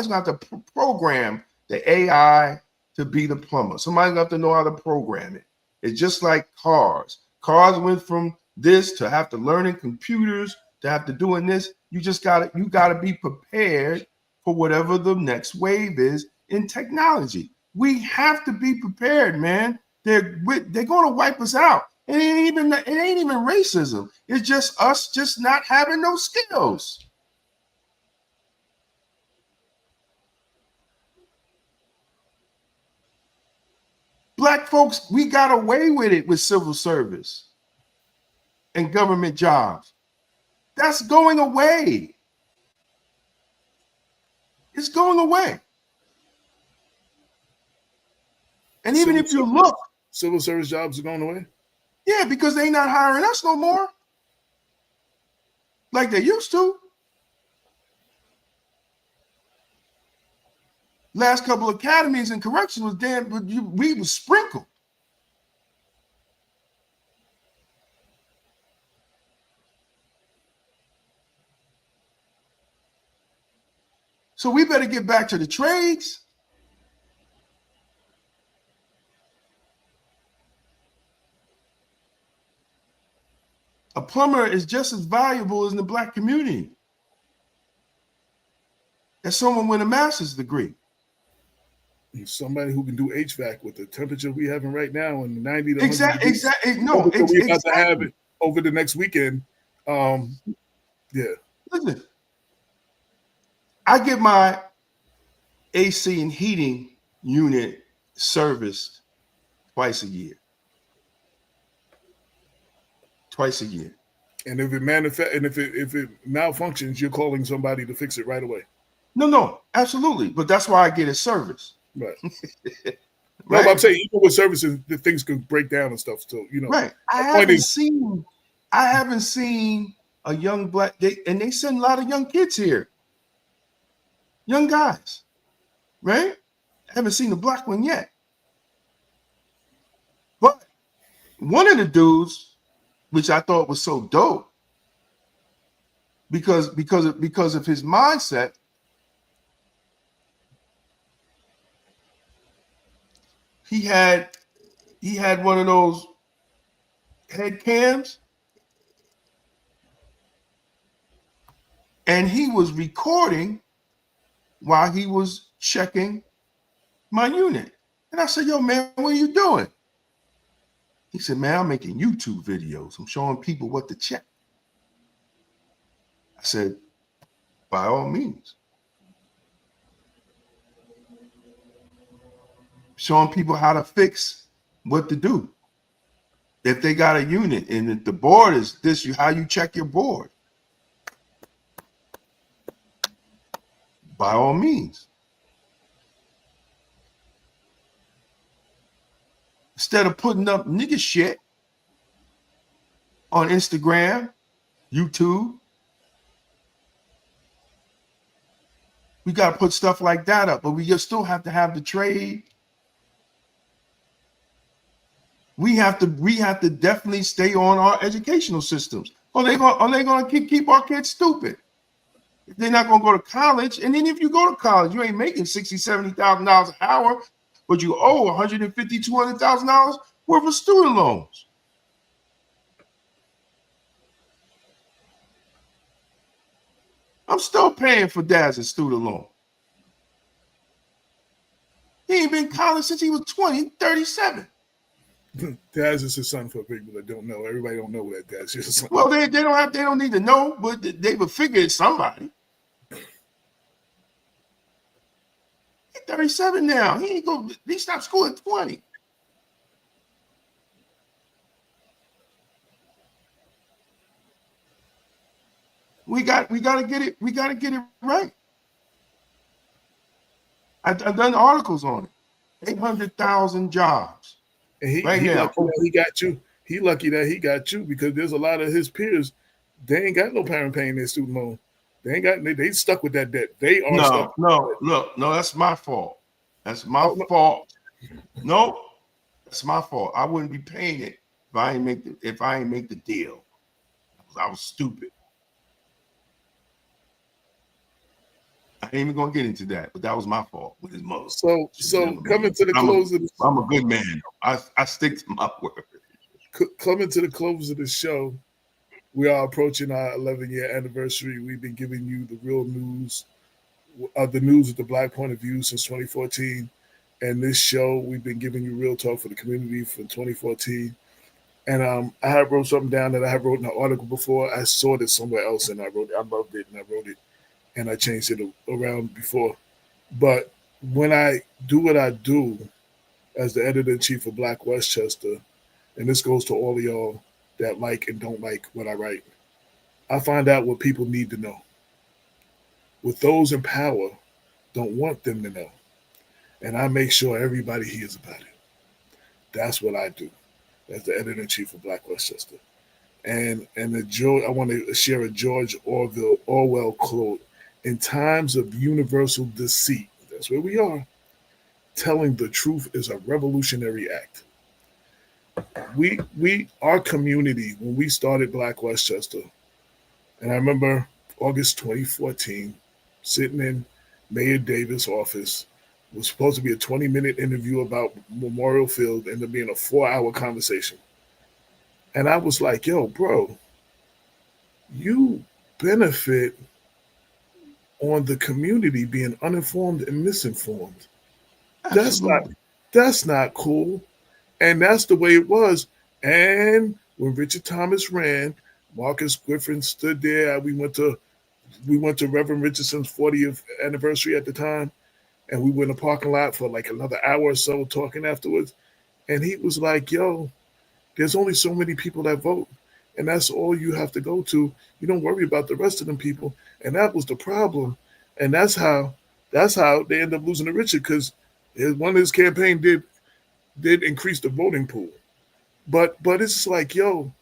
C: going to have to program the AI to be the plumber. Somebody's going to have to know how to program it. It's just like cars. Cars went from this to learning computers, to have to doing this. You gotta be prepared for whatever the next wave is in technology. We have to be prepared, man. They're going to wipe us out. It ain't even racism. It's just us just not having those skills. Black folks, we got away with it with civil service and government jobs. That's going away. It's going away. And even if you look,
D: civil service jobs are going away.
C: Yeah, because they not hiring us no more like they used to. Last couple of academies and corrections was we was sprinkled. So we better get back to the trades. A plumber is just as valuable as in the Black community as someone with a master's degree.
D: Somebody who can do HVAC with the temperature we having right now in the 90 to
C: exactly. No,
D: we're about to have it over the next weekend. Yeah.
C: Listen, I get my AC and heating unit serviced twice a year. Twice a year.
D: And if it if it malfunctions, you're calling somebody to fix it right away.
C: No, absolutely. But that's why I get it serviced.
D: Right.
C: Right.
D: No, but I'm saying even with services, the things can break down and stuff. So
C: Right. I haven't seen a young Black, and they send a lot of young kids here. Young guys. Right? I haven't seen a Black one yet. But one of the dudes, which I thought was so dope, because of his mindset, he had one of those head cams, and he was recording while he was checking my unit. And I said, "Yo, man, what are you doing?" He said, "Man, I'm making YouTube videos. I'm showing people what to check." I said, "By all means." Showing people how to fix what to do. If they got a unit and if the board is this, how you check your board. By all means. Instead of putting up nigga shit on Instagram, YouTube, we got to put stuff like that up, but we just still have to have the trade. We have to definitely stay on our educational systems. Are they gonna keep our kids stupid? They're not gonna go to college, and then if you go to college, you ain't making $60,000, $70,000 an hour, but you owe $150,000, $200,000 worth of student loans. I'm still paying for dad's student loan. He ain't been in college since he was 20, 37.
D: Daz is his son for people that don't know. Everybody don't know that Daz is his son.
C: Well, they don't need to know, but they would figure it's somebody. He's 37 now. He stopped school at 20. We gotta get it right. I've done articles on it. 800,000 jobs.
D: And he
C: now.
D: Lucky that he got you. He lucky that he got you because there's a lot of his peers. They ain't got no parent paying their student loan. They stuck with that debt. They are stuck.
C: No, that's my fault. That's my fault. No, that's my fault. I wouldn't be paying it if I ain't make the deal. I was stupid. I ain't even gonna get into that, but that was my fault with his mother.
D: So coming to the close of the show,
C: I'm a good man. I stick to my word.
D: Coming to the close of the show, we are approaching our 11-year anniversary. We've been giving you the real news, of the news with the Black point of view since 2014. And this show, we've been giving you real talk for the community from 2014. And I had wrote something down that I had wrote in an article before. I saw it somewhere else and I loved it and I wrote it and I changed it around before. But when I do what I do as the editor-in-chief of Black Westchester, and this goes to all of y'all that like and don't like what I write, I find out what people need to know. What those in power don't want them to know. And I make sure everybody hears about it. That's what I do as the editor-in-chief of Black Westchester. And I want to share a George Orwell quote. In times of universal deceit, that's where we are, telling the truth is a revolutionary act. Our community, when we started Black Westchester, and I remember August 2014, sitting in Mayor Davis' office, was supposed to be a 20-minute interview about Memorial Field, ended up being a 4-hour conversation. And I was like, yo, bro, you benefit on the community being uninformed and misinformed.
C: Absolutely.
D: That's not cool. And that's the way it was. And when Richard Thomas ran, Marcus Griffin stood there. We went to Reverend Richardson's 40th anniversary at the time, and we were in the parking lot for like another hour or so talking afterwards. And he was like, yo, there's only so many people that vote. And that's all you have to go to. You don't worry about the rest of them people. And that was the problem. And that's how they end up losing to Richard, because one of his campaign did increase the voting pool. But it's like, yo,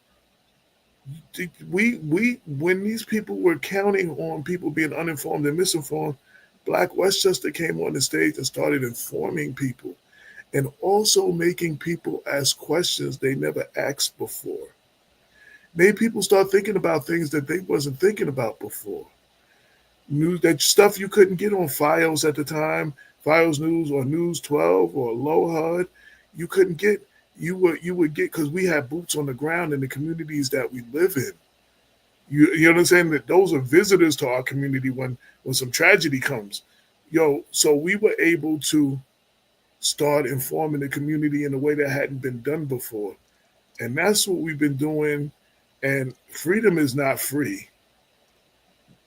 D: we when these people were counting on people being uninformed and misinformed, Black Westchester came on the stage and started informing people and also making people ask questions they never asked before. Made people start thinking about things that they wasn't thinking about before. News, that stuff you couldn't get on Files at the time, Files News or News 12 or Low HUD, you couldn't get. You would get, because we had boots on the ground in the communities that we live in. You know what I'm saying? That those are visitors to our community when some tragedy comes. So we were able to start informing the community in a way that hadn't been done before. And that's what we've been doing. And freedom is not free.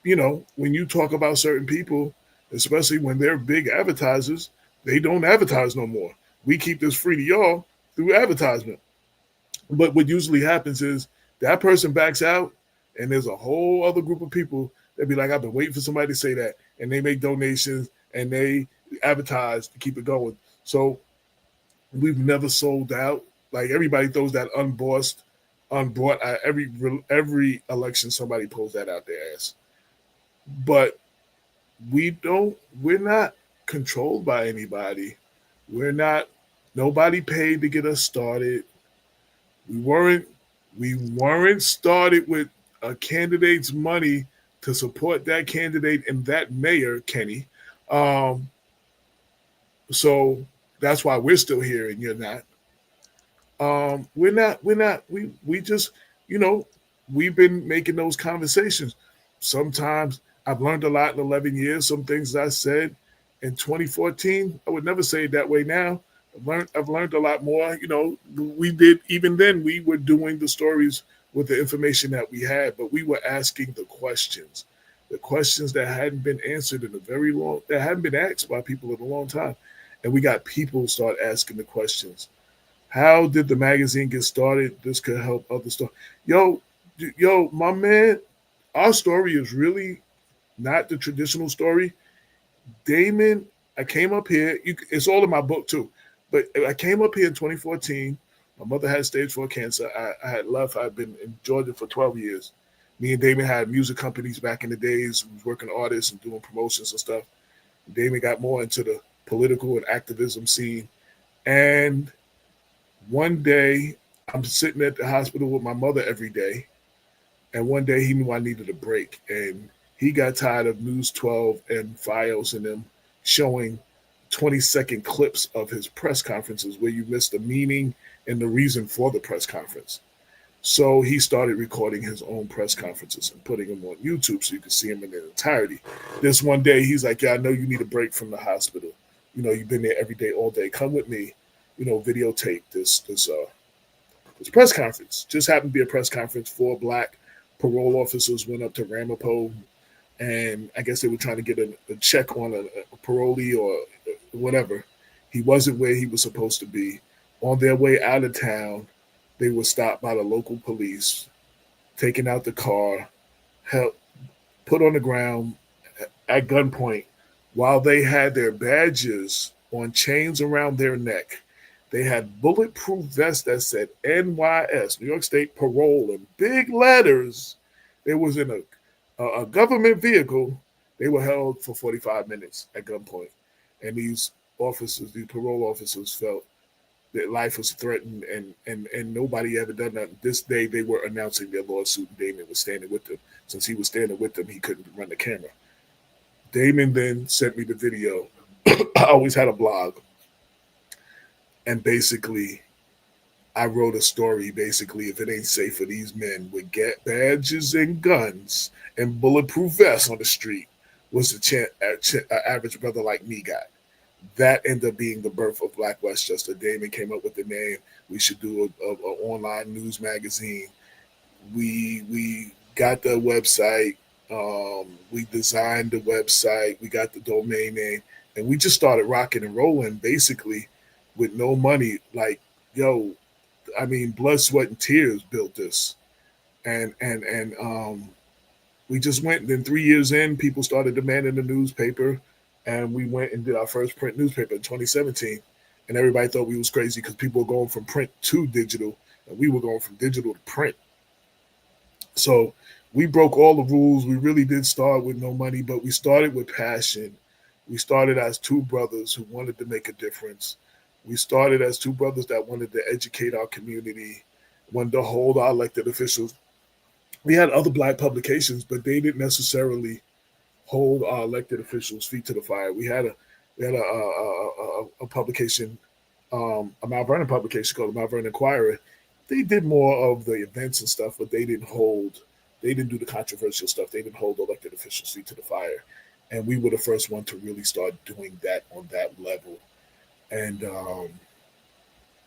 D: When you talk about certain people, especially when they're big advertisers, they don't advertise no more. We keep this free to y'all through advertisement. But what usually happens is that person backs out, and there's a whole other group of people that be like, I've been waiting for somebody to say that. And they make donations and they advertise to keep it going. So we've never sold out. Like, everybody throws that unbought every election, somebody pulls that out their ass. But we're not controlled by anybody. Nobody paid to get us started. We weren't started with a candidate's money to support that candidate and that mayor, Kenny. So that's why we're still here and you're not. We're not. We just, we've been making those conversations. Sometimes I've learned a lot in 11 years. Some things I said in 2014, I would never say it that way now. I've learned a lot more. We did, even then, we were doing the stories with the information that we had, but we were asking the questions that hadn't been answered that hadn't been asked by people in a long time. And we got people start asking the questions. How did the magazine get started? This could help other stuff. Yo, my man, our story is really not the traditional story. Damon, I came up here. It's all in my book too. But I came up here in 2014. My mother had stage 4 cancer. I had left. I'd been in Georgia for 12 years. Me and Damon had music companies back in the days. We was working artists and doing promotions and stuff. Damon got more into the political and activism scene. And one day, I'm sitting at the hospital with my mother every day. And one day he knew I needed a break. And he got tired of News 12 and Files and them showing 20-second clips of his press conferences where you missed the meaning and the reason for the press conference. So he started recording his own press conferences and putting them on YouTube so you could see him in their entirety. This one day, he's like, "Yeah, I know you need a break from the hospital. You've been there every day, all day. Come with me. Videotape this press conference." Just happened to be a press conference. 4 black parole officers went up to Ramapo, and I guess they were trying to get a check on a parolee or whatever. He wasn't where he was supposed to be. On their way out of town, they were stopped by the local police, taken out the car, held, put on the ground at gunpoint while they had their badges on chains around their neck. They had bulletproof vests that said NYS, New York State Parole, in big letters. They was in a government vehicle. They were held for 45 minutes at gunpoint. And these parole officers felt that life was threatened, and nobody ever done that. This day they were announcing their lawsuit, and Damon was standing with them. Since he was standing with them, he couldn't run the camera. Damon then sent me the video. I always had a blog. And basically, I wrote a story. Basically, if it ain't safe for these men with badges and guns and bulletproof vests on the street, what's the chance an average brother like me got? That ended up being the birth of Black Westchester. Damon came up with the name. We should do a online news magazine. We got the website. We designed the website. We got the domain name, and we just started rocking and rolling basically with no money. Like, yo, I mean, blood, sweat, and tears built this, and we just went. And then 3 years in, people started demanding the newspaper, and we went and did our first print newspaper in 2017. And everybody thought we was crazy because people were going from print to digital, and we were going from digital to print. So we broke all the rules. We really did start with no money, but we started with passion. We started as 2 brothers who wanted to make a difference. We started as 2 brothers that wanted to educate our community, wanted to hold our elected officials. We had other Black publications, but they didn't necessarily hold our elected officials' feet to the fire. We had a publication, a Mount Vernon publication called the Mount Vernon Inquirer. They did more of the events and stuff, but they didn't do the controversial stuff. They didn't hold elected officials' feet to the fire. And we were the first one to really start doing that on that level. And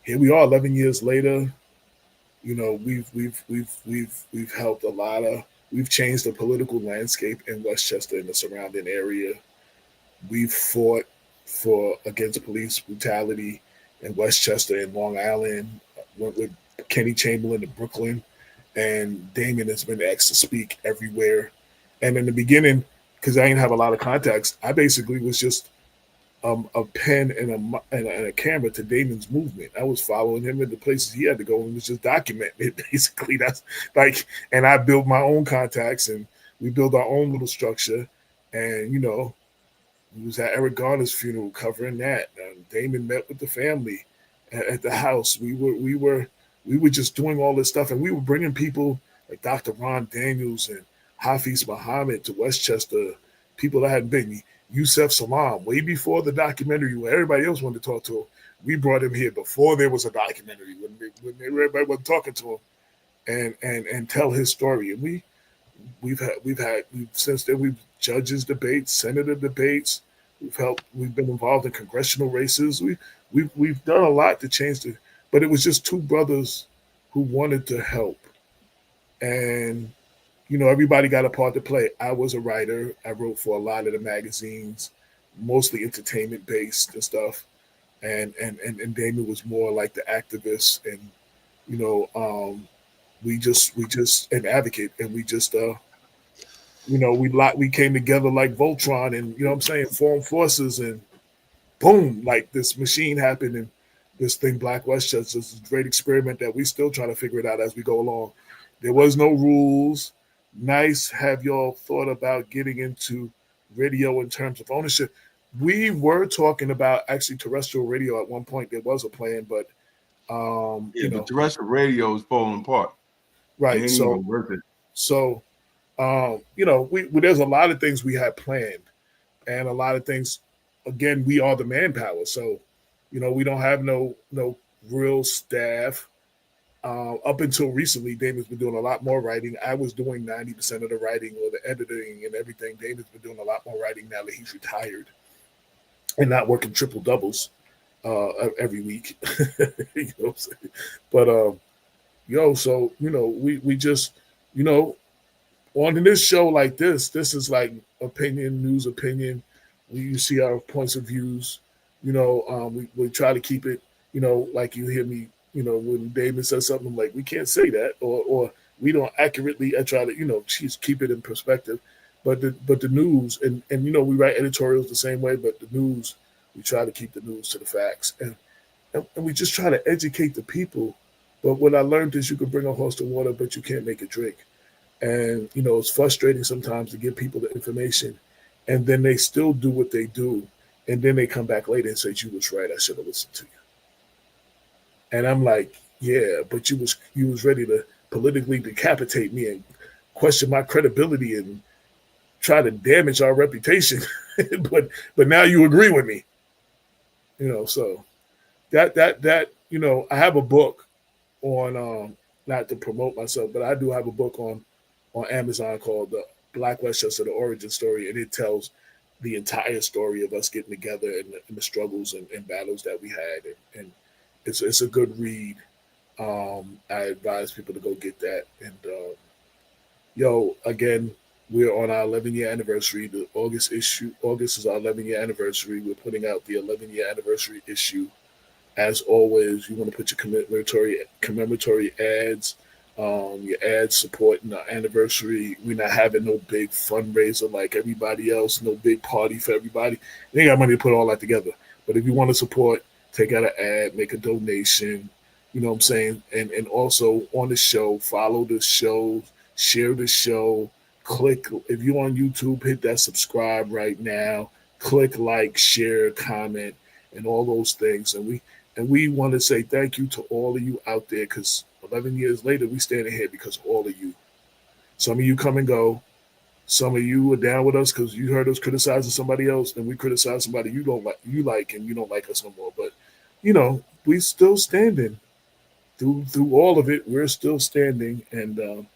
D: here we are 11 years later. We've helped a lot of, we've changed the political landscape in Westchester and the surrounding area. We've fought against police brutality in Westchester and Long Island. Went with Kenny Chamberlain to Brooklyn, and Damon has been asked to speak everywhere. And in the beginning, because I didn't have a lot of contacts, I basically was just a pen and a camera to Damon's movement. I was following him in the places he had to go and was just documenting it. Basically, that's like, and I built my own contacts, and we built our own little structure. And we was at Eric Garner's funeral covering that. And Damon met with the family at the house. We were just doing all this stuff, and we were bringing people like Dr. Ron Daniels and Hafiz Muhammad to Westchester, people that hadn't been. Yusef Salam, way before the documentary, when everybody else wanted to talk to him, we brought him here before there was a documentary, when everybody was talking to him, and tell his story. And we've since then we've judges debates, senator debates. We've been involved in congressional races. We've done a lot to change but it was just 2 brothers who wanted to help, and everybody got a part to play. I was a writer. I wrote for a lot of the magazines, mostly entertainment based and stuff. And Damon was more like the activist, and we just an advocate, and we just we came together like Voltron, and formed forces, and boom, like this machine happened, and this thing, Black Westchester, is a great experiment that we still trying to figure it out as we go along. There was no rules. Nice. Have y'all thought about getting into radio in terms of ownership? We were talking about actually terrestrial radio at one point. There was a plan, but
C: the terrestrial radio is falling apart.
D: Right.
C: It ain't even worth it.
D: So there's a lot of things we had planned, and a lot of things. Again, we are the manpower, so we don't have no real staff. Up until recently, Damon's been doing a lot more writing. I was doing 90% of the writing or the editing and everything. Damon's been doing a lot more writing now that he's retired and not working triple doubles every week. You know what I'm saying? But so we just on this show like this is like news opinion. You see our points of views. We try to keep it. Like you hear me. When Damon says something, I'm like, we can't say that, or we don't accurately. I try to, keep it in perspective. But the news, and we write editorials the same way. But the news, we try to keep the news to the facts, and we just try to educate the people. But what I learned is you can bring a horse to water, but you can't make it drink. And it's frustrating sometimes to give people the information, and then they still do what they do, and then they come back later and say, "You was right. I should have listened to you." And I'm like, yeah, but you was ready to politically decapitate me and question my credibility and try to damage our reputation. but now you agree with me. So that I have a book on not to promote myself, but I do have a book on Amazon called The Black Westchester, The Origin Story, and it tells the entire story of us getting together and the struggles and battles that we had. And it's a good read. I advise people to go get that. And again, we're on our 11-year anniversary. The August issue. August is our 11-year anniversary. We're putting out the 11-year anniversary issue. As always, you want to put your commemorative ads. Your ads supporting our anniversary. We're not having no big fundraiser like everybody else. No big party for everybody. They ain't got money to put all that together. But if you want to support, take out an ad, make a donation, you know what I'm saying? And also on the show, follow the show, share the show, click. If you're on YouTube, hit that subscribe right now. Click like, share, comment, and all those things. And we want to say thank you to all of you out there, because 11 years later, we standing here because of all of you. Some of you come and go. Some of you are down with us because you heard us criticizing somebody else, and we criticize somebody you don't like, and you don't like us no more. But we still standing through all of it. We're still standing, and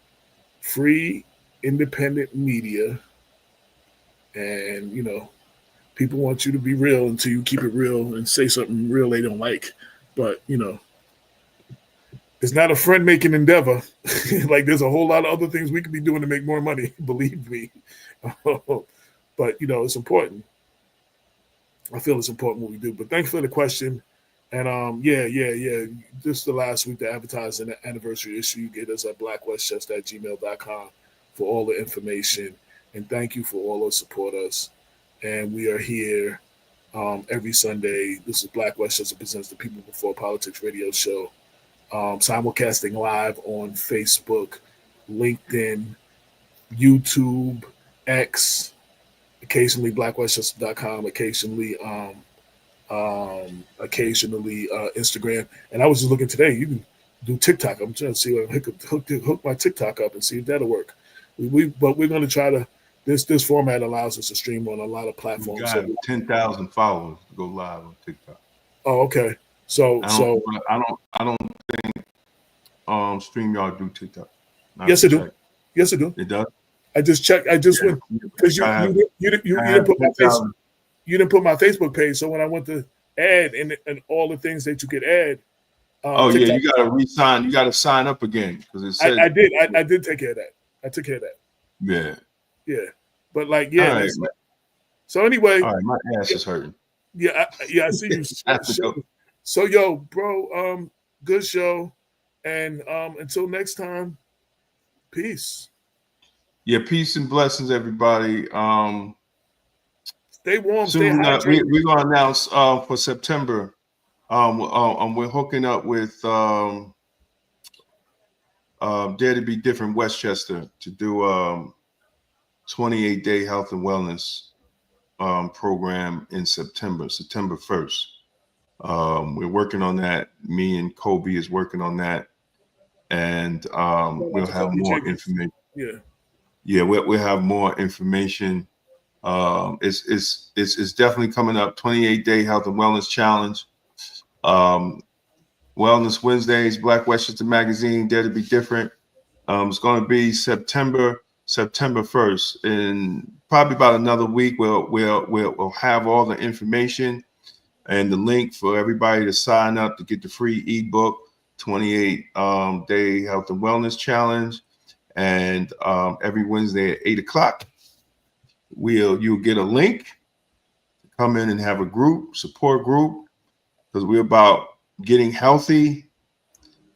D: free, independent media. And people want you to be real until you keep it real and say something real they don't like. But it's not a friend-making endeavor. Like, there's a whole lot of other things we could be doing to make more money, believe me. But, it's important. I feel it's important what we do. But thanks for the question. And, yeah. Just the last week to advertise an anniversary issue, you get us at blackwestchester@gmail.com for all the information. And thank you for all those support us. And we are here every Sunday. This is Black Westchester Presents the People Before Politics radio show. Simulcasting live on Facebook, LinkedIn, YouTube, X, occasionally blackwestchester.com, occasionally Instagram. And I was just looking today, you can do TikTok. I'm trying to see if I can hook my TikTok up and see if that'll work. But we're going to try to, this format allows us to stream on a lot of platforms.
C: We got 10,000 followers to go live on TikTok.
D: Oh, okay. So
C: I don't think StreamYard do TikTok.
D: Yes, it do. Yes, it do.
C: It does.
D: I just checked. I just went because you didn't put my Facebook. You didn't put my Facebook page. So when I went to add and all the things that you could add.
C: TikTok, you got to re-sign. You got to sign up again because it said.
D: I did. I did take care of that. I took care of that.
C: Yeah.
D: Yeah, but like Right, so anyway.
C: All right, my ass is hurting.
D: Yeah, I see you. So bro, good show, and until next time, peace.
C: Yeah, peace and blessings, everybody.
D: Stay warm.
C: Soon
D: stay hydrated.
C: We're gonna announce for September. We're hooking up with Dare to Be Different Westchester to do 28-day health and wellness program in September 1st. We're working on that. Me and Kobe is working on that, and we'll have more information. Yeah, we'll have more information. It's definitely coming up. 28-day health and wellness challenge. Wellness Wednesdays, Black Westchester Magazine, Dare to Be Different. It's going to be September 1st, and probably about another week we'll have all the information and the link for everybody to sign up to get the free ebook, 28 day health and wellness challenge. And every Wednesday at 8 o'clock, you'll get a link to come in and have a support group, because we're about getting healthy.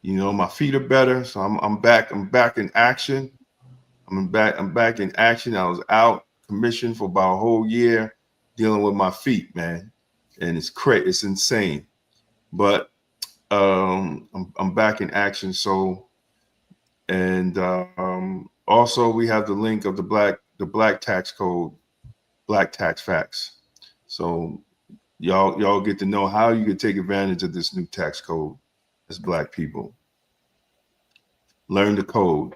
C: You know, my feet are better, so I'm back in action. I'm back in action. I was out commissioned for about a whole year dealing with my feet, man, and it's crazy. It's insane, but I'm back in action. So, and also we have the link of the black tax code, black tax facts. So y'all get to know how you can take advantage of this new tax code as Black people. Learn the code,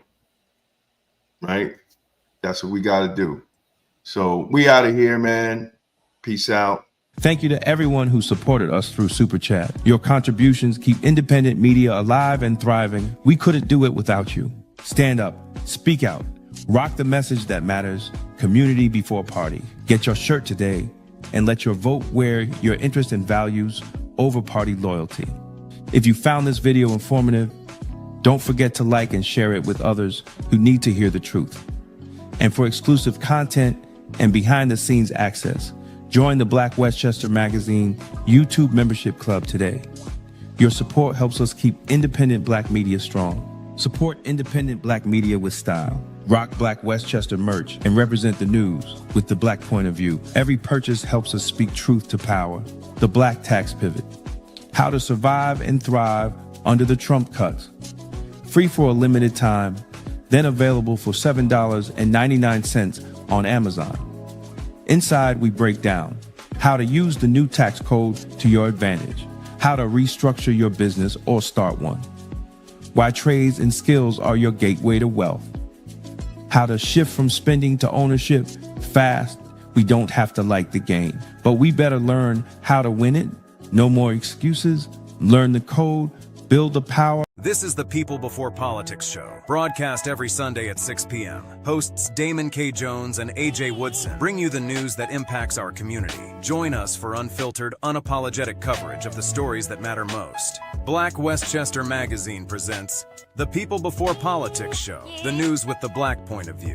C: right? That's what we got to do. So we out of here, man. Peace out.
B: Thank you to everyone who supported us through Super Chat. Your contributions keep independent media alive and thriving. We couldn't do it without you. Stand up, speak out, rock the message that matters, community before party. Get your shirt today and let your vote wear your interest and values over party loyalty. If you found this video informative, don't forget to like and share it with others who need to hear the truth. And for exclusive content and behind-the-scenes access, join the Black Westchester Magazine YouTube membership club today. Your support helps us keep independent Black media strong. Support independent Black media with style. Rock Black Westchester merch and represent the news with the Black point of view. Every purchase helps us speak truth to power. The Black Tax Pivot. How to survive and thrive under the Trump cuts. Free for a limited time, then available for $7.99 on Amazon. Inside, we break down how to use the new tax code to your advantage, how to restructure your business or start one, why trades and skills are your gateway to wealth, how to shift from spending to ownership fast. We don't have to like the game, but we better learn how to win it. No more excuses. Learn the code, build the power.
A: This is the People Before Politics show, broadcast every Sunday at 6 p.m. Hosts Damon K. Jones and AJ Woodson bring you the news that impacts our community. Join us for unfiltered, unapologetic coverage of the stories that matter most. Black Westchester Magazine presents The People Before Politics show, the news with the Black point of view.